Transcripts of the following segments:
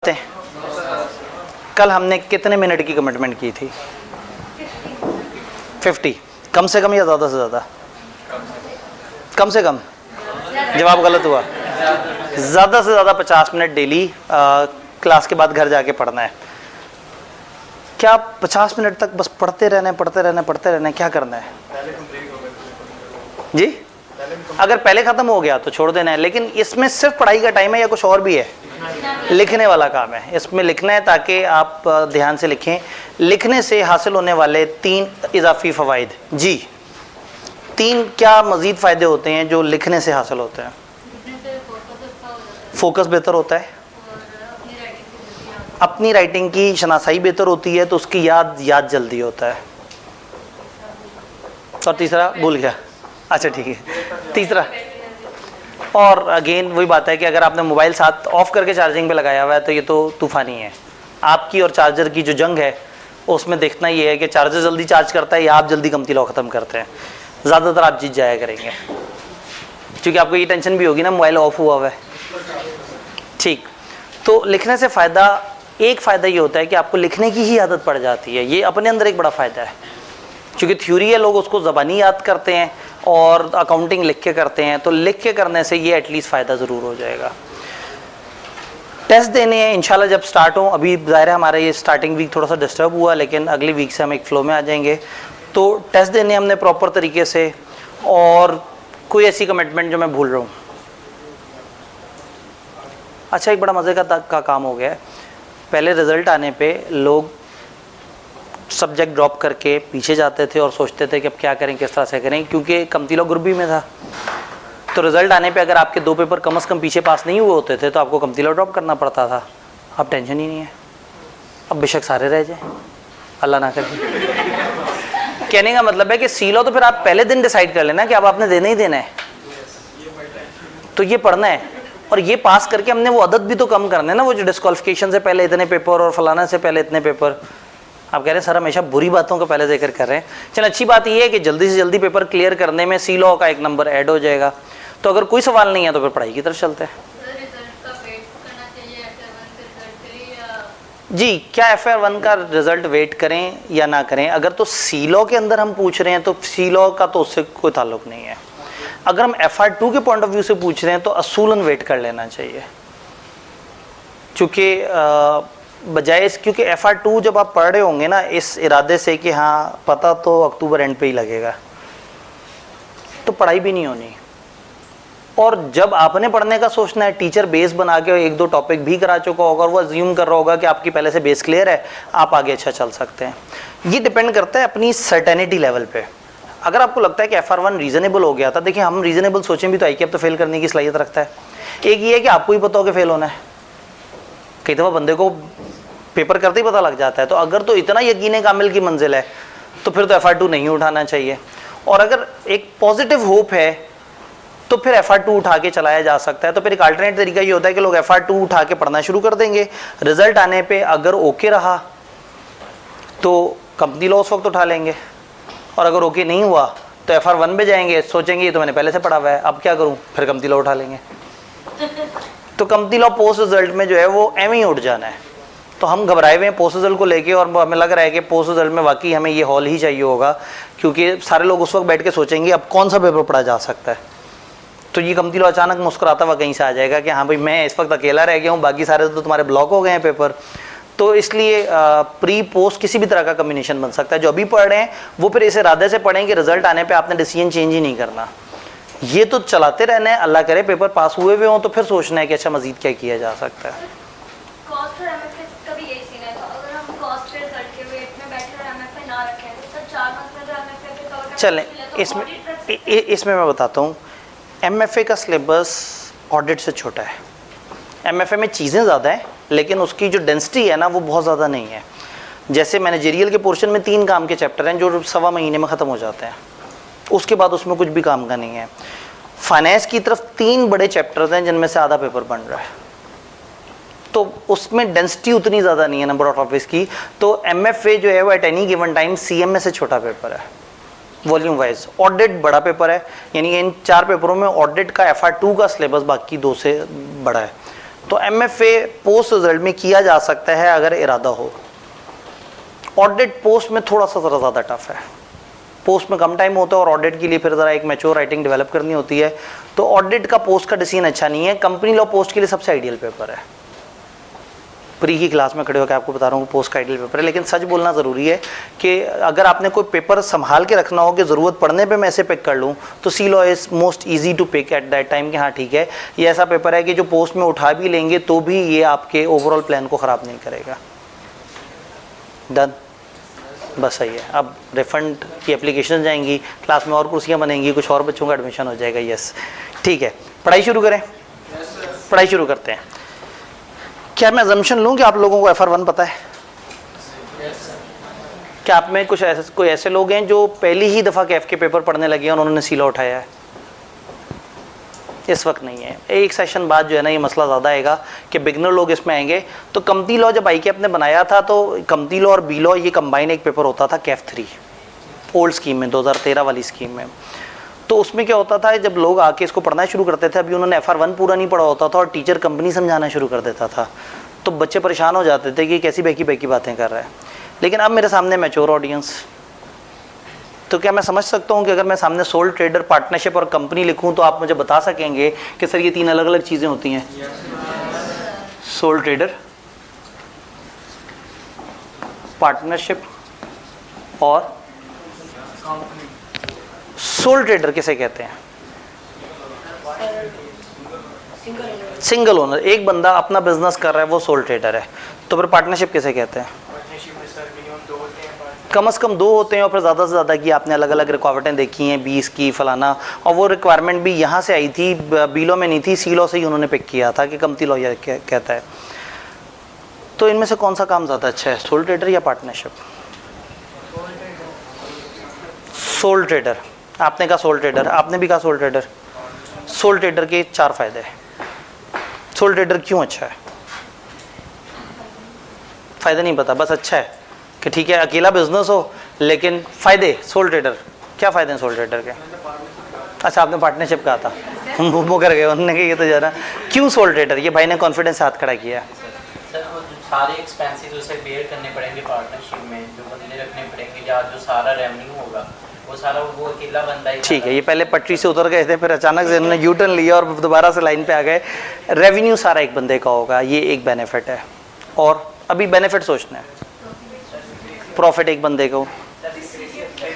कल हमने कितने मिनट की कमिटमेंट की थी? 50। कम से कम या ज़्यादा से ज़्यादा? कम से कम। जवाब गलत हुआ। ज़्यादा से ज़्यादा 50 मिनट डेली क्लास के बाद घर जाके पढ़ना है। क्या 50 मिनट तक बस पढ़ते रहना है? क्या करना है जी? अगर पहले ख़त्म हो गया तो छोड़ देना है, लेकिन इसमें सिर्फ पढ़ाई का टाइम है या कुछ और भी है? लिखने वाला काम है। इसमें लिखना है ताकि आप ध्यान से लिखें। लिखने से हासिल होने वाले 3 इजाफी फ़वाइद। जी, 3 क्या मज़ीद फ़ायदे होते हैं जो लिखने से हासिल होते हैं? फोकस बेहतर होता है, अपनी राइटिंग की शनासाई बेहतर होती है, तो उसकी याद जल्दी होता है। और तीसरा भूल गया। अच्छा ठीक है, तीसरा। और अगेन वही बात है कि अगर आपने मोबाइल साथ ऑफ करके चार्जिंग पे लगाया हुआ है तो ये तो तूफ़ानी है। आपकी और चार्जर की जो जंग है उसमें देखना ये है कि चार्जर जल्दी चार्ज करता है या आप जल्दी कमती लो ख़त्म करते हैं। ज़्यादातर आप जीत जाया करेंगे, क्योंकि आपको ये टेंशन भी होगी ना मोबाइल ऑफ हुआ हुआ है। ठीक, तो लिखने से फ़ायदा, एक फ़ायदा ये होता है कि आपको लिखने की ही आदत पड़ जाती है। ये अपने अंदर एक बड़ा फ़ायदा है, क्योंकि थ्योरी है, लोग उसको ज़बानी याद करते हैं और अकाउंटिंग लिख के करते हैं, तो लिख के करने से ये एटलीस्ट फ़ायदा ज़रूर हो जाएगा। टेस्ट देने हैं इंशाल्लाह जब स्टार्ट हो। अभी ज़ाहिर है हमारा ये स्टार्टिंग वीक थोड़ा सा डिस्टर्ब हुआ, लेकिन अगली वीक से हम एक फ़्लो में आ जाएंगे। तो टेस्ट देने हमने प्रॉपर तरीके से, और कोई ऐसी कमिटमेंट जो मैं भूल रहा हूँ? अच्छा, एक बड़ा मज़े का काम हो गया है। पहले रिज़ल्ट आने पर लोग सब्जेक्ट ड्रॉप करके पीछे जाते थे और सोचते थे कि अब क्या करें, किस तरह से करें, क्योंकि कमतीलो ग्रुप भी में था। तो रिज़ल्ट आने पे अगर आपके 2 पेपर कम से कम पीछे पास नहीं हुए होते थे तो आपको कमतीलो ड्रॉप करना पड़ता था। अब टेंशन ही नहीं है, अब बेशक सारे रह जाए, अल्लाह ना करे। कहने का मतलब है कि सीलो तो फिर आप पहले दिन डिसाइड कर लेना कि अब आपने देना ही देना है, तो ये पढ़ना है। और ये पास करके हमने वो आदत भी तो कम करना है ना, वो जो डिस्क्वालिफिकेशन से पहले इतने पेपर और फलाना से पहले इतने पेपर। आप कह रहे हैं सर हमेशा बुरी बातों का पहले जिक्र कर रहे हैं। चल, अच्छी बात यह है कि जल्दी से जल्दी पेपर क्लियर करने में सी लॉ का एक नंबर ऐड हो जाएगा। तो अगर कोई सवाल नहीं है तो फिर पढ़ाई की तरफ चलते हैं। जी, क्या FR1 का रिजल्ट वेट करें या ना करें? अगर तो सी लॉ के अंदर हम पूछ रहे हैं तो सी लॉ का तो उससे कोई ताल्लुक नहीं है। अगर हम FR2 के पॉइंट ऑफ व्यू से पूछ रहे हैं तो असूलन वेट कर लेना चाहिए, क्योंकि बजाय इस, क्योंकि FR2 जब आप पढ़ रहे होंगे ना इस इरादे से कि हाँ पता तो अक्टूबर एंड पे ही लगेगा, तो पढ़ाई भी नहीं होनी। और जब आपने पढ़ने का सोचना है, टीचर बेस बना के 1-2 टॉपिक भी करा चुका होगा और वो अज्यूम कर रहा होगा कि आपकी पहले से बेस क्लियर है, आप आगे अच्छा चल सकते हैं। ये डिपेंड करता है अपनी सर्टेनिटी लेवल पे। अगर आपको लगता है कि FR1 रीजनेबल हो गया था, देखिए हम रीजनेबल सोचें भी तो IQAP तो फेल करने की सलाहियत रखता है। एक ये है कि आपको ही पता हो कि फेल होना है, कई दफ़ा बंदे को पेपर करते ही पता लग जाता है। तो अगर तो इतना यकीन कामिल की मंजिल है तो फिर तो FR2 नहीं उठाना चाहिए। और अगर एक पॉजिटिव होप है तो फिर FR2 उठा के चलाया जा सकता है। तो फिर एक अल्टरनेट तरीका ये होता है कि लोग FR2 उठा के पढ़ना शुरू कर देंगे। रिजल्ट आने पे अगर ओके रहा तो कंपनी लॉ उस वक्त उठा लेंगे, और अगर ओके नहीं हुआ तो FR1 पे जाएंगे, सोचेंगे ये तो मैंने पहले से पढ़ा हुआ है, अब क्या करूँ, फिर कंपनी लॉ उठा लेंगे। तो कंपनी लॉ पोस्ट रिजल्ट में जो है वो एम ही उठ जाना है। तो हम घबराए हुए हैं पोस्ट रिजल्ट को लेके, और हमें लग रहा है कि पोस्ट रिजल्ट में वाकई हमें ये हॉल ही चाहिए होगा, क्योंकि सारे लोग उस वक्त बैठ के सोचेंगे अब कौन सा पेपर पढ़ा जा सकता है। तो ये कंपनी लो अचानक मुस्कुराता हुआ कहीं से आ जाएगा कि हाँ भाई मैं इस वक्त अकेला रह गया हूँ, बाकी सारे तो तुम्हारे ब्लॉक हो गए हैं पेपर। तो इसलिए प्री पोस्ट किसी भी तरह का कम्बिनेशन बन सकता है। जो अभी पढ़ रहे हैं वो फिर इस इरादे से पढ़ें कि रिजल्ट आने पर आपने डिसीजन चेंज ही नहीं करना, ये तो चलाते रहना है। अल्लाह करे पेपर पास हुए हुए हों तो फिर सोचना है कि अच्छा मजीद क्या किया जा सकता है। चलें, इसमें मैं बताता हूँ। MFA का सिलेबस ऑडिट से छोटा है। MFA में चीज़ें ज़्यादा हैं लेकिन उसकी जो डेंसिटी है ना वो बहुत ज़्यादा नहीं है। जैसे मैनेजरियल के पोर्शन में 3 काम के चैप्टर हैं जो 1.25 महीने में ख़त्म हो जाते हैं, उसके बाद उसमें कुछ भी काम का नहीं है। फाइनेंस की तरफ 3 बड़े चैप्टर्स हैं जिनमें से आधा पेपर बन रहा है, तो उसमें डेंसिटी उतनी ज़्यादा नहीं है नंबर ऑफ टॉपिक्स की। तो MFA जो है वो at any given time CMA से छोटा पेपर है वॉल्यूम वाइज। ऑडिट बड़ा पेपर है, यानी इन 4 पेपरों में ऑडिट का FR2 का सिलेबस बाकी 2 से बड़ा है। तो MFA पोस्ट रिजल्ट में किया जा सकता है अगर इरादा हो। ऑडिट पोस्ट में थोड़ा सा ज़रा ज़्यादा टफ है, पोस्ट में कम टाइम होता है और ऑडिट के लिए फिर ज़रा एक मैच्योर राइटिंग डेवलप करनी होती है, तो ऑडिट का पोस्ट का डिसीजन अच्छा नहीं है। कंपनी लॉ पोस्ट के लिए सबसे आइडियल पेपर है। प्री की क्लास में खड़े होकर आपको बता रहा हूँ पोस्ट का आइडियल पेपर है, लेकिन सच बोलना ज़रूरी है कि अगर आपने कोई पेपर संभाल के रखना हो कि ज़रूरत पड़ने पे मैं ऐसे पिक कर लूँ, तो see law is most easy to pick at that time कि हाँ ठीक है, ये ऐसा पेपर है कि जो पोस्ट में उठा भी लेंगे तो भी ये आपके ओवरऑल प्लान को ख़राब नहीं करेगा। डन, बस सही है। अब रिफंड की एप्लीकेशन जाएंगी, क्लास में और कुर्सियाँ बनेंगी, कुछ और बच्चों का एडमिशन हो जाएगा। यस ठीक है, पढ़ाई शुरू करें। पढ़ाई शुरू करते हैं। क्या मैं अजम्पशन लूँ कि आप लोगों को FR1 पता है? क्या आप में कोई ऐसे लोग हैं जो पहली ही दफ़ा कैफ के पेपर पढ़ने लगे हैं और उन्होंने सीला उठाया है? इस वक्त नहीं है। एक सेशन बाद जो है ना ये मसला ज़्यादा आएगा कि बिगनर लोग इसमें आएंगे। तो कंपनी लॉ जब ICAP ने बनाया था तो कंपनी लॉ और बी लॉ ये कंबाइन एक पेपर होता था कैफ 3 ओल्ड स्कीम में, 2013 वाली स्कीम में। तो उसमें क्या होता था, जब लोग आके इसको पढ़ना शुरू करते थे, अभी उन्होंने FR1 पूरा नहीं पढ़ा होता था और टीचर कंपनी समझाना शुरू कर देता था, तो बच्चे परेशान हो जाते थे कि कैसी बेकी बातें कर रहा है। लेकिन अब मेरे सामने मैच्योर ऑडियंस, तो क्या मैं समझ सकता हूँ कि अगर मैं सामने सोल ट्रेडर, पार्टनरशिप और कंपनी लिखूँ तो आप मुझे बता सकेंगे कि सर ये 3 अलग अलग चीज़ें होती हैं? सोल ट्रेडर, पार्टनरशिप और सोल ट्रेडर किसे कहते हैं? सिंगल ओनर, एक बंदा अपना बिजनेस कर रहा है वो सोल ट्रेडर है। तो फिर पार्टनरशिप किसे कहते हैं? कम से कम 2 होते हैं और फिर ज़्यादा से ज़्यादा की आपने अलग अलग रिक्वायरमेंटें देखी हैं, 20 की फलाना, और वो रिक्वायरमेंट भी यहाँ से आई थी, बी लॉ में नहीं थी, सी लॉ से ही उन्होंने पिक किया था कि कंपनी लॉ ये कहता है। तो इनमें से कौन सा काम ज़्यादा अच्छा है, सोल ट्रेडर या पार्टनरशिप? Soul trader. आपने कहा सोल ट्रेडर, आपने भी कहा सोल ट्रेडर। सोल ट्रेडर के 4 फायदे हैं। सोल ट्रेडर क्यों अच्छा है? फ़ायदा नहीं पता, बस अच्छा है कि ठीक है अकेला बिजनेस हो, लेकिन फ़ायदे सोल ट्रेडर, क्या फ़ायदे हैं सोल ट्रेडर के? अच्छा आपने पार्टनरशिप कहा था, हम वो कर गए, उन्होंने कहा ये तो ज़रा क्यों सोल ट्रेडर? ये भाई ने कॉन्फिडेंस हाथ खड़ा किया। सर वो सारे एक्सपेंसेस उसे बेयर करने पड़ेंगे पार्टनरशिप में, जो बंदे रखने पड़ेंगे या जो सारा रेवेन्यू होगा वो सारा वो अकेला बंदा ही। ठीक है, ये पहले पटरी से उतर गए थे, फिर अचानक से इन्होंने यू टर्न लिया और दोबारा से लाइन पे आ गए। रेवेन्यू सारा एक बंदे का होगा, ये एक बेनिफिट है। और अभी बेनिफिट सोचना है, प्रॉफिट एक बंदे को,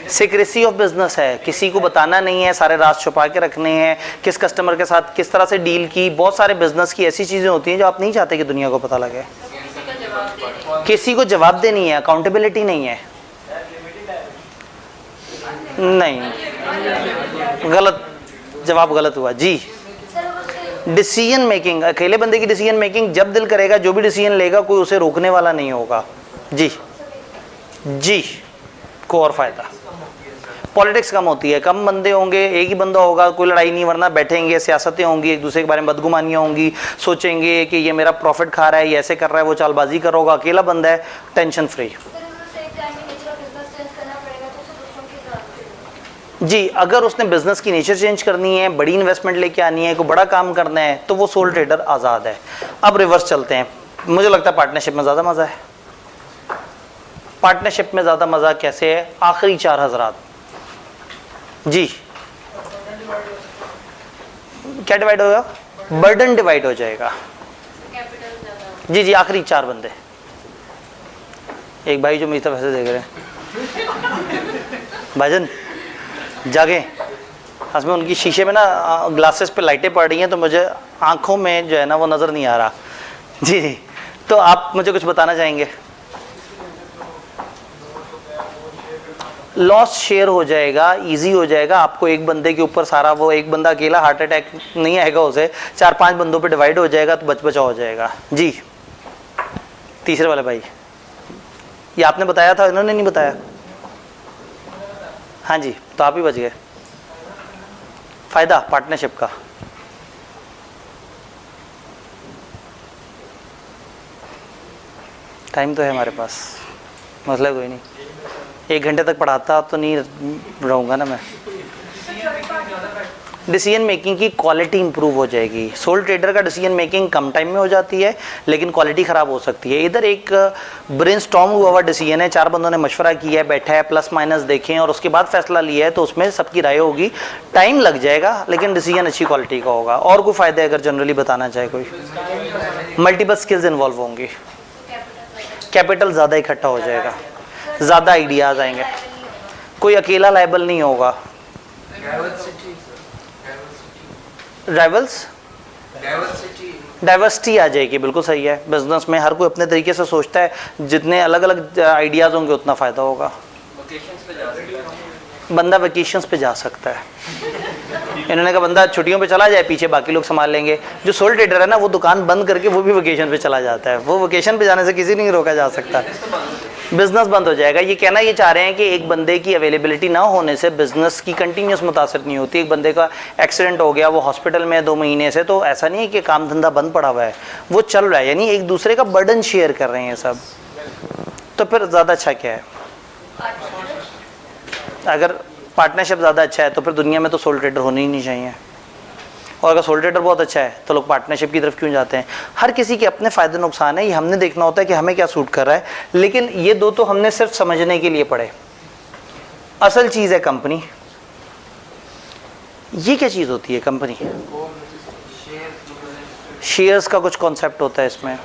सीक्रेसी ऑफ बिजनेस है, किसी को बताना नहीं है, सारे राज छुपा के रखने हैं, किस कस्टमर के साथ किस तरह से डील की। बहुत सारे बिजनेस की ऐसी चीज़ें होती हैं जो आप नहीं चाहते कि दुनिया को पता लगे। किसी को जवाब देनी है, अकाउंटेबिलिटी नहीं है। नहीं, गलत जवाब, गलत हुआ जी। डिसीजन मेकिंग, अकेले बंदे की डिसीजन मेकिंग, जब दिल करेगा जो भी डिसीजन लेगा कोई उसे रोकने वाला नहीं होगा जी। जी को और फायदा, पॉलिटिक्स कम होती है, कम बंदे होंगे, एक ही बंदा होगा, कोई लड़ाई नहीं, वरना बैठेंगे, सियासतें होंगी, एक दूसरे के बारे में बदगुमानियाँ होंगी, सोचेंगे कि ये मेरा प्रॉफिट खा रहा है, ये ऐसे कर रहा है, वो चालबाजी कर रहा होगा। अकेला बंदा है, टेंशन फ्री जी। अगर उसने बिजनेस की नेचर चेंज करनी है, बड़ी इन्वेस्टमेंट लेके आनी है, कोई बड़ा काम करना है, तो वो सोल ट्रेडर आज़ाद है। अब रिवर्स चलते हैं, मुझे लगता है पार्टनरशिप में ज़्यादा मज़ा है। पार्टनरशिप में ज़्यादा मज़ा कैसे है? आखिरी 4 हज़रात जी। क्या डिवाइड होगा? बर्डन डिवाइड हो जाएगा जी जी। आखिरी 4 बंदे, एक भाई जो मेरी तरफ ऐसे देख रहे हैं, भाईजन जागे, उसमें उनकी शीशे में ना ग्लासेस पे लाइटें पड़ रही हैं, तो मुझे आंखों में जो है ना वो नज़र नहीं आ रहा जी जी। तो आप मुझे कुछ बताना चाहेंगे? लॉस शेयर हो जाएगा, इजी हो जाएगा, आपको एक बंदे के ऊपर सारा, वो एक बंदा अकेला हार्ट अटैक नहीं आएगा उसे, 4-5 बंदों पे डिवाइड हो जाएगा, तो बचा हो जाएगा जी। तीसरे वाले भाई, ये आपने बताया था, इन्होंने नहीं बताया? हाँ जी, तो आप ही बच गए। फायदा पार्टनरशिप का, टाइम तो है हमारे पास, मसला कोई नहीं। 1 घंटे तक पढ़ाता तो नहीं रहूँगा ना मैं। डिसीजन मेकिंग की क्वालिटी इंप्रूव हो जाएगी। सोल ट्रेडर का डिसीजन मेकिंग कम टाइम में हो जाती है लेकिन क्वालिटी ख़राब हो सकती है। इधर एक ब्रेनस्टॉर्म हुआ डिसीजन है, 4 बंदों ने मशवरा किया है, बैठा है, प्लस माइनस देखें और उसके बाद फैसला लिया है, तो उसमें सबकी राय होगी, टाइम लग जाएगा लेकिन डिसीजन अच्छी क्वालिटी का होगा। और कोई फ़ायदे अगर जनरली बताना चाहे कोई? मल्टीपल स्किल्स इन्वॉल्व होंगी, कैपिटल ज़्यादा इकट्ठा हो जाएगा, ज़्यादा आइडियाज़ आएंगे, कोई अकेला लायबल नहीं होगा। डाइवर्सिटी आ जाएगी, बिल्कुल सही है। बिजनेस में हर कोई अपने तरीके से सोचता है, जितने अलग अलग आइडियाज़ होंगे उतना फ़ायदा होगा। बंदा वेकेशंस पे जा सकता है, इन्होंने कहा बंदा छुट्टियों पे चला जाए, पीछे बाकी लोग संभाल लेंगे। जो सोल ट्रेडर है ना, वो दुकान बंद करके वो भी वेकेशन पे चला जाता है, वो वेकेशन पे जाने से किसी नहीं रोका जा सकता, बिजनेस बंद हो जाएगा। ये कहना ये चाह रहे हैं कि एक बंदे की अवेलेबिलिटी ना होने से बिजनेस की कंटिन्यूस मुतासर नहीं होती। एक बंदे का एक्सीडेंट हो गया, वो हॉस्पिटल में है 2 महीने से, तो ऐसा नहीं है कि काम धंधा बंद पड़ा हुआ है, वो चल रहा है, यानी एक दूसरे का बर्डन शेयर कर रहे हैं सब। तो फिर ज़्यादा अच्छा क्या है? अगर पार्टनरशिप ज़्यादा अच्छा है तो फिर दुनिया में तो सोल ट्रेडर होने ही नहीं चाहिए। और अगर सोल ट्रेडर बहुत अच्छा है तो लोग पार्टनरशिप की तरफ क्यों जाते हैं? हर किसी के अपने फ़ायदे नुकसान है, ये हमने देखना होता है कि हमें क्या सूट कर रहा है। लेकिन ये 2 तो हमने सिर्फ समझने के लिए पढ़े। असल चीज़ है कंपनी। ये क्या चीज़ होती है कंपनी? शेयर्स का कुछ कॉन्सेप्ट होता है इसमें,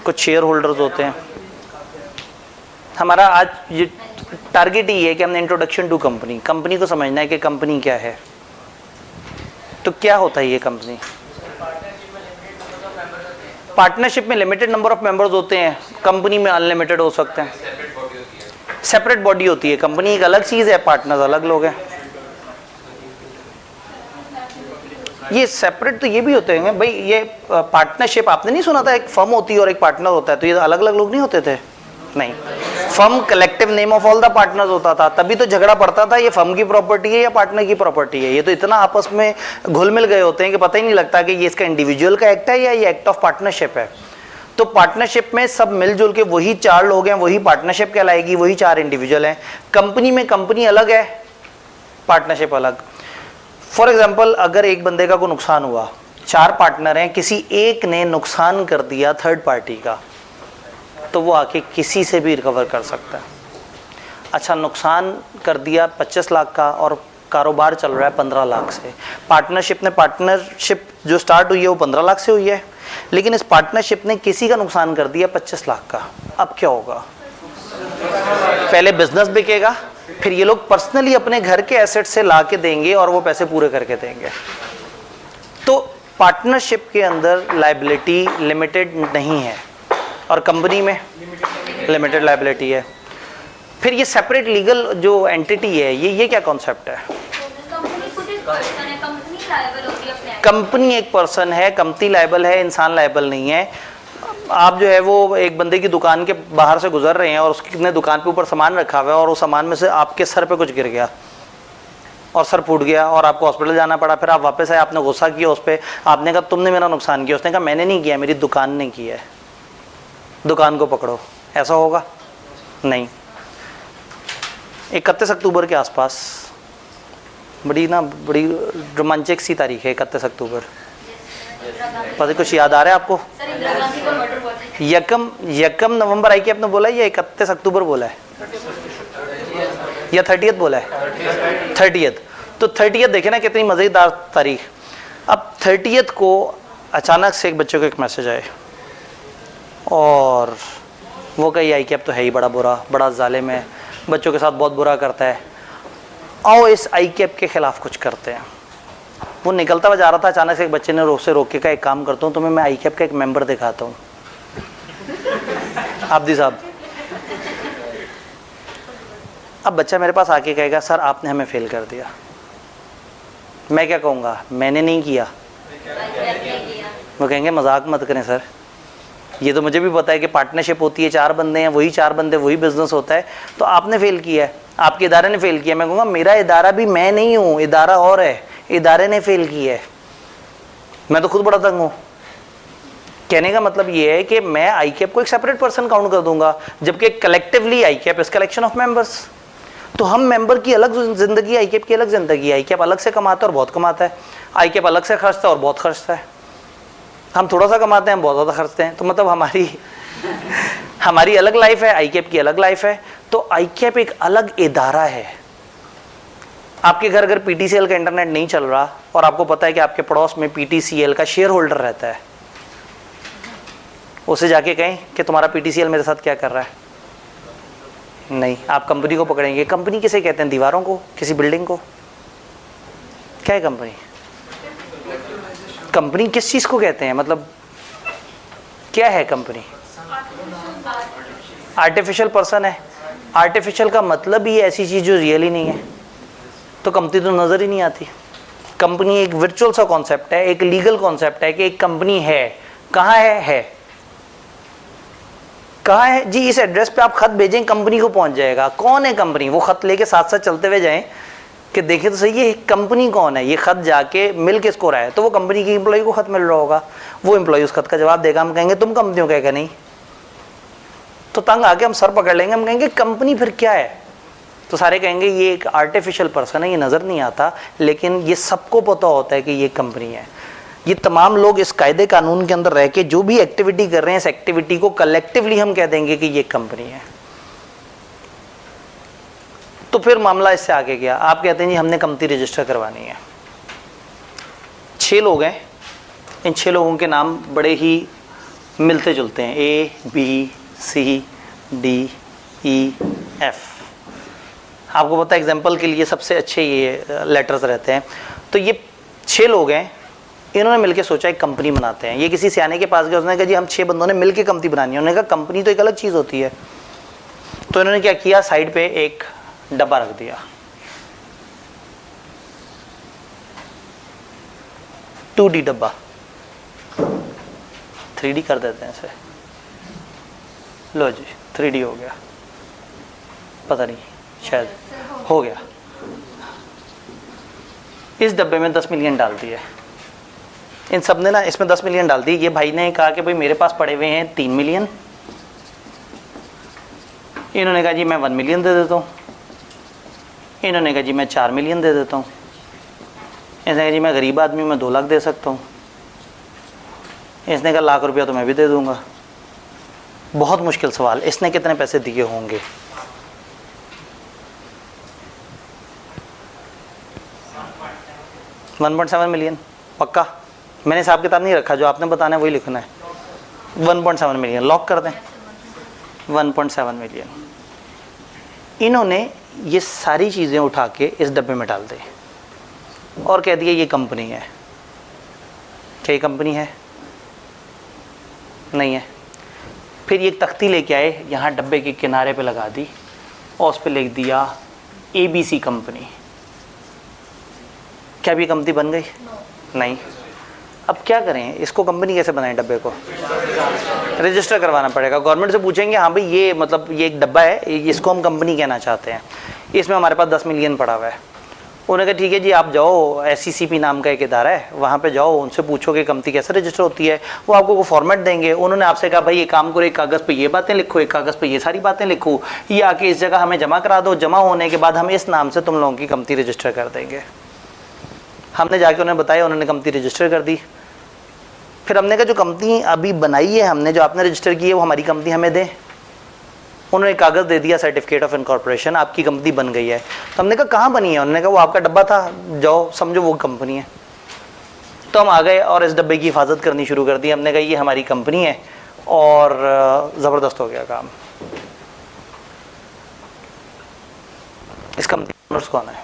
कुछ शेयर होल्डर्स होते हैं। हमारा आज ये टारगेट ही है कि हमने इंट्रोडक्शन टू कंपनी, कंपनी को समझना है कि कंपनी क्या है। तो क्या होता है ये कंपनी? पार्टनरशिप में लिमिटेड नंबर ऑफ मेंबर्स होते हैं, कंपनी में अनलिमिटेड हो सकते हैं। सेपरेट बॉडी होती है, कंपनी एक अलग चीज़ है, पार्टनर्स अलग लोग हैं। ये सेपरेट तो ये भी होते हैं भाई। ये पार्टनरशिप आपने नहीं सुना था, एक फर्म होती है और एक पार्टनर होता है, तो ये अलग अलग लोग नहीं होते थे? नहीं, firm collective name of all the partners होता था, तभी तो झगड़ा पड़ता था ये फर्म की प्रॉपर्टी है या पार्टनर की प्रॉपर्टी है। ये तो इतना आपस में घुल मिल गए होते हैं कि पता ही नहीं लगता कि ये इसका इंडिविजुअल का एक्ट है या ये एक्ट ऑफ पार्टनरशिप है। तो पार्टनरशिप में सब मिलजुल के वही 4 लोग हैं, वही पार्टनरशिप कहलाएगी, वही 4 इंडिविजुअल हैं। कंपनी में कंपनी अलग है, पार्टनरशिप अलग। फॉर एग्जाम्पल, अगर एक बंदे का कोई नुकसान हुआ, 4 पार्टनर हैं, किसी एक ने नुकसान कर दिया थर्ड पार्टी का, तो वो आके किसी से भी रिकवर कर सकता है। अच्छा, नुकसान कर दिया 25 लाख का और कारोबार चल रहा है 15 लाख से। पार्टनरशिप जो स्टार्ट हुई है वो 15 लाख से हुई है, लेकिन इस पार्टनरशिप ने किसी का नुकसान कर दिया 25 लाख का। अब क्या होगा? पहले बिजनेस बिकेगा, फिर ये लोग पर्सनली अपने घर के एसेट से ला के देंगे और वो पैसे पूरे करके देंगे। तो पार्टनरशिप के अंदर लायबिलिटी लिमिटेड नहीं है और कंपनी में लिमिटेड लायबिलिटी है। फिर ये सेपरेट लीगल जो एंटिटी है, ये क्या कॉन्सेप्ट है? कंपनी एक पर्सन है, कंपनी लायबल है, इंसान लायबल नहीं है। आप जो है वो एक बंदे की दुकान के बाहर से गुजर रहे हैं और उसने दुकान पे ऊपर सामान रखा हुआ है और उस सामान में से आपके सर पे कुछ गिर गया और सर फूट गया और आपको हॉस्पिटल जाना पड़ा। फिर आप वापस आए, आपने गुस्सा किया उस पर, आपने कहा तुमने मेरा नुकसान किया। उसने कहा मैंने नहीं किया, मेरी दुकान ने किया है, दुकान को पकड़ो। ऐसा होगा? नहीं। 31 अक्टूबर के आसपास बड़ी रोमांचक सी तारीख है 31 अक्टूबर। पता कुछ याद आ रहा है आपको? यकम नवंबर आई कि आपने बोला है या 31 अक्टूबर बोला है या 30th बोला है? 30th। तो 30th देखे ना कितनी मज़ेदार तारीख। अब 30th को अचानक से एक बच्चे को एक मैसेज आए और वो कही आई कि अब तो है ही बड़ा बुरा, बड़ा जालिम है, बच्चों के साथ बहुत बुरा करता है, आओ इस आई कैप के ख़िलाफ़ कुछ करते हैं। वो निकलता हुआ जा रहा था, अचानक से एक बच्चे ने रोक के कहा एक काम करता हूँ, तुम्हें मैं आई कैप का एक मेंबर दिखाता हूँ, आब्दी साहब। अब बच्चा मेरे पास आके कहेगा सर आपने हमें फेल कर दिया। मैं क्या कहूँगा? मैंने नहीं किया। वो कहेंगे मजाक मत करें सर, ये तो मुझे भी पता है कि पार्टनरशिप होती है, 4 बंदे हैं, वही 4 बंदे वही बिजनेस होता है, तो आपने फेल किया है, आपके इदारे ने फेल किया। मैं कहूँगा मेरा इदारा भी मैं नहीं हूँ, इदारा और है, इदारे ने फेल किया है, मैं तो खुद बड़ा तंग हूँ। कहने का मतलब ये है कि मैं आई कैप को एक सेपरेट पर्सन काउंट कर दूंगा, जबकि collectively I cap is collection of members. तो हम मेंबर की अलग जिंदगी, आईकेप की अलग जिंदगी। आईकेप अलग से कमाता है और बहुत कमाता है, आईकेप अलग से खर्चता है और बहुत खर्चता है। हम थोड़ा सा कमाते हैं, बहुत ज़्यादा खर्चते हैं। तो मतलब हमारी अलग लाइफ है, आईकेप की अलग लाइफ है। तो आईकेप एक अलग इदारा है। आपके घर अगर पीटीसीएल का इंटरनेट नहीं चल रहा और आपको पता है कि आपके पड़ोस में पीटीसीएल का शेयर होल्डर रहता है, उसे जाके कहें कि तुम्हारा पीटीसीएल मेरे साथ क्या कर रहा है? नहीं, आप कंपनी को पकड़ेंगे। कंपनी किसे कहते हैं? दीवारों को, किसी बिल्डिंग को। क्या है कंपनी? कंपनी किस चीज़ को कहते हैं? मतलब क्या है कंपनी? आर्टिफिशियल पर्सन है। आर्टिफिशियल का मतलब ही ऐसी चीज़ जो रियल ही नहीं है, तो कंपनी तो नज़र ही नहीं आती। कंपनी एक वर्चुअल सा कॉन्सेप्ट है, एक लीगल कॉन्सेप्ट है कि एक कंपनी है। कहाँ है? कहाँ है जी? इस एड्रेस पे आप खत भेजें, कंपनी को पहुंच जाएगा। कौन है कंपनी? वो खत लेके साथ साथ चलते हुए जाएं कि देखें तो सही ये कंपनी कौन है, ये खत जाके मिल किसको रहा है। तो वो कंपनी की एम्प्लॉय को खत मिल रहा होगा, वो एम्प्लॉय उस खत का जवाब देगा। हम कहेंगे तुम कंपनी हो, कहेगा नहीं। तो तंग आके हम सर पकड़ लेंगे, हम कहेंगे कंपनी फिर क्या है? तो सारे कहेंगे ये एक आर्टिफिशियल पर्सन है, ये नज़र नहीं आता, लेकिन ये सबको पता होता है कि ये कंपनी है। ये तमाम लोग इस कायदे कानून के अंदर रह के जो भी एक्टिविटी कर रहे हैं, इस एक्टिविटी को कलेक्टिवली हम कह देंगे कि ये कंपनी है। तो फिर मामला इससे आगे गया। आप कहते हैं जी हमने कंपनी रजिस्टर करवानी है। 6 लोग हैं, इन 6 लोगों के नाम बड़े ही मिलते जुलते हैं, ABCDEF। आपको पता है एग्जाम्पल के लिए सबसे अच्छे ये लेटर्स रहते हैं। तो ये 6 लोग हैं, इन्होंने मिलकर सोचा एक कंपनी बनाते हैं। ये किसी सियाने के पास गए, उसने कहा जी हम 6 बंदों ने मिलकर कंपनी बनानी है। उन्होंने कहा कंपनी तो एक अलग चीज़ होती है। तो इन्होंने क्या किया, साइड पे एक डब्बा रख दिया, 2D डब्बा, 3D कर देते हैं इसे। लो जी 3D हो गया, पता नहीं शायद हो गया। इस डब्बे में 10 मिलियन डाल दिए। इन सब ने ना इसमें 10 मिलियन डाल दी। ये भाई ने कहा कि भाई मेरे पास पड़े हुए हैं 3 मिलियन। इन्होंने कहा जी मैं 1 मिलियन दे देता हूँ। इन्होंने कहा जी मैं 4 मिलियन दे देता हूँ। इसने कहा जी मैं गरीब आदमी, मैं 2 लाख दे सकता हूँ। इसने कहा लाख रुपया तो मैं भी दे दूँगा। बहुत मुश्किल सवाल, इसने कितने पैसे दिए होंगे? $1.7 मिलियन पक्का? मैंने हिसाब किताब नहीं रखा, जो आपने बताना है वही लिखना है। 1.7 मिलियन लॉक कर दें। 1.7 मिलियन। इन्होंने ये सारी चीज़ें उठा के इस डब्बे में डाल दी और कह दिया ये कंपनी है। क्या ये कंपनी है? नहीं है। फिर ये तख्ती लेके आए, यहाँ डब्बे के किनारे पे लगा दी और उस पर लिख दिया ABC कंपनी। क्या भी कंपनी बन गई? नहीं। अब क्या करें, इसको कंपनी कैसे बनाएं? डब्बे को रजिस्टर करवाना पड़ेगा। गवर्नमेंट से पूछेंगे हाँ भाई ये मतलब ये एक डब्बा है, इसको हम कंपनी कहना चाहते हैं, इसमें हमारे पास 10 मिलियन पड़ा हुआ है। उन्होंने कहा ठीक है जी आप जाओ, SECP नाम का एक इदारा है, वहाँ पे जाओ, उनसे पूछो कि कंपनी कैसे रजिस्टर होती है। वो आपको फॉर्मेट देंगे। उन्होंने आपसे कहा भाई ये काम करो, एक कागज़ पे ये बातें लिखो, एक कागज़ पे ये सारी बातें लिखो, ये आके इस जगह हमें जमा करा दो। जमा होने के बाद हम इस नाम से तुम लोगों की कंपनी रजिस्टर कर देंगे। हमने जाके उन्हें बताया, उन्होंने कंपनी रजिस्टर कर दी। फिर हमने कहा जो कंपनी अभी बनाई है हमने, जो आपने रजिस्टर की है, वो हमारी कंपनी हमें दें। उन्होंने कागज़ दे दिया, सर्टिफिकेट ऑफ इनकॉर्पोरेशन, आपकी कंपनी बन गई है। तो हमने कहा कहाँ बनी है? उन्होंने कहा वो आपका डब्बा था, जाओ समझो वो कंपनी है। तो हम आ गए और इस डब्बे की हिफाजत करनी शुरू कर दी। हमने कहा ये हमारी कंपनी है और ज़बरदस्त हो गया काम। इस कंपनी ओनर्स कौन है?